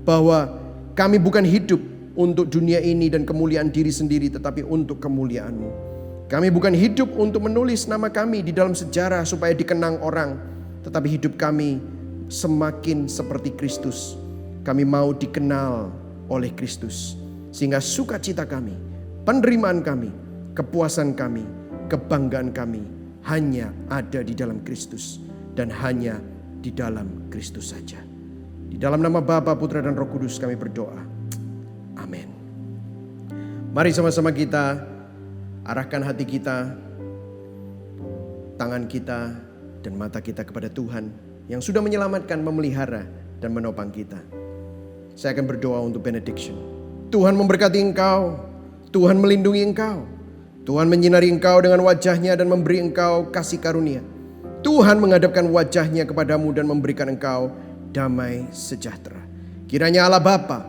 bahwa kami bukan hidup untuk dunia ini dan kemuliaan diri sendiri, tetapi untuk kemuliaan-Mu. Kami bukan hidup untuk menulis nama kami di dalam sejarah supaya dikenang orang, tetapi hidup kami semakin seperti Kristus. Kami mau dikenal oleh Kristus, sehingga sukacita kami, penerimaan kami, kepuasan kami, kebanggaan kami hanya ada di dalam Kristus dan hanya di dalam Kristus saja. Di dalam nama Bapa, Putra dan Roh Kudus kami berdoa. Amin. Mari sama-sama kita arahkan hati kita, tangan kita, dan mata kita kepada Tuhan yang sudah menyelamatkan, memelihara, dan menopang kita. Saya akan berdoa untuk benediction. Tuhan memberkati engkau, Tuhan melindungi engkau, Tuhan menyinari engkau dengan wajahnya dan memberi engkau kasih karunia. Tuhan menghadapkan wajahnya kepadamu dan memberikan engkau damai sejahtera. Kiranya Allah Bapa,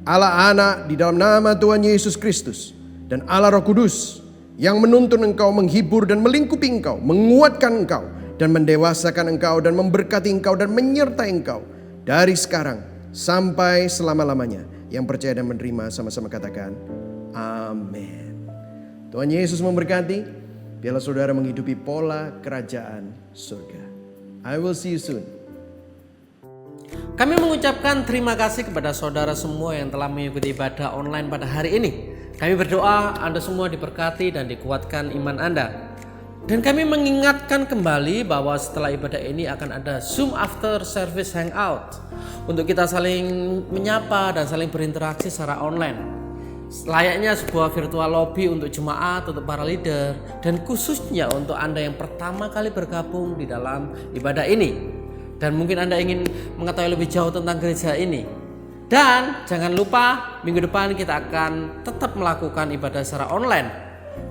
Allah Anak di dalam nama Tuhan Yesus Kristus, dan Allah Roh Kudus yang menuntun engkau, menghibur dan melingkupi engkau, menguatkan engkau dan mendewasakan engkau dan memberkati engkau dan menyertai engkau dari sekarang sampai selama-lamanya. Yang percaya dan menerima sama-sama katakan amin. Tuhan Yesus memberkati. Biarlah saudara menghidupi pola kerajaan surga. I will see you soon. Kami mengucapkan terima kasih kepada saudara semua yang telah mengikuti ibadah online pada hari ini. Kami berdoa Anda semua diberkati dan dikuatkan iman Anda. Dan kami mengingatkan kembali bahwa setelah ibadah ini akan ada Zoom after service hangout untuk kita saling menyapa dan saling berinteraksi secara online. Layaknya sebuah virtual lobby untuk jemaat, untuk para leader, dan khususnya untuk Anda yang pertama kali bergabung di dalam ibadah ini. Dan mungkin Anda ingin mengetahui lebih jauh tentang gereja ini. Dan jangan lupa minggu depan kita akan tetap melakukan ibadah secara online.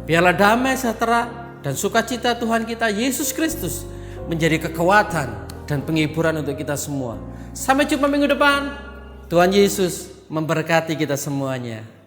Biarlah damai sejahtera dan sukacita Tuhan kita Yesus Kristus menjadi kekuatan dan penghiburan untuk kita semua. Sampai jumpa minggu depan. Tuhan Yesus memberkati kita semuanya.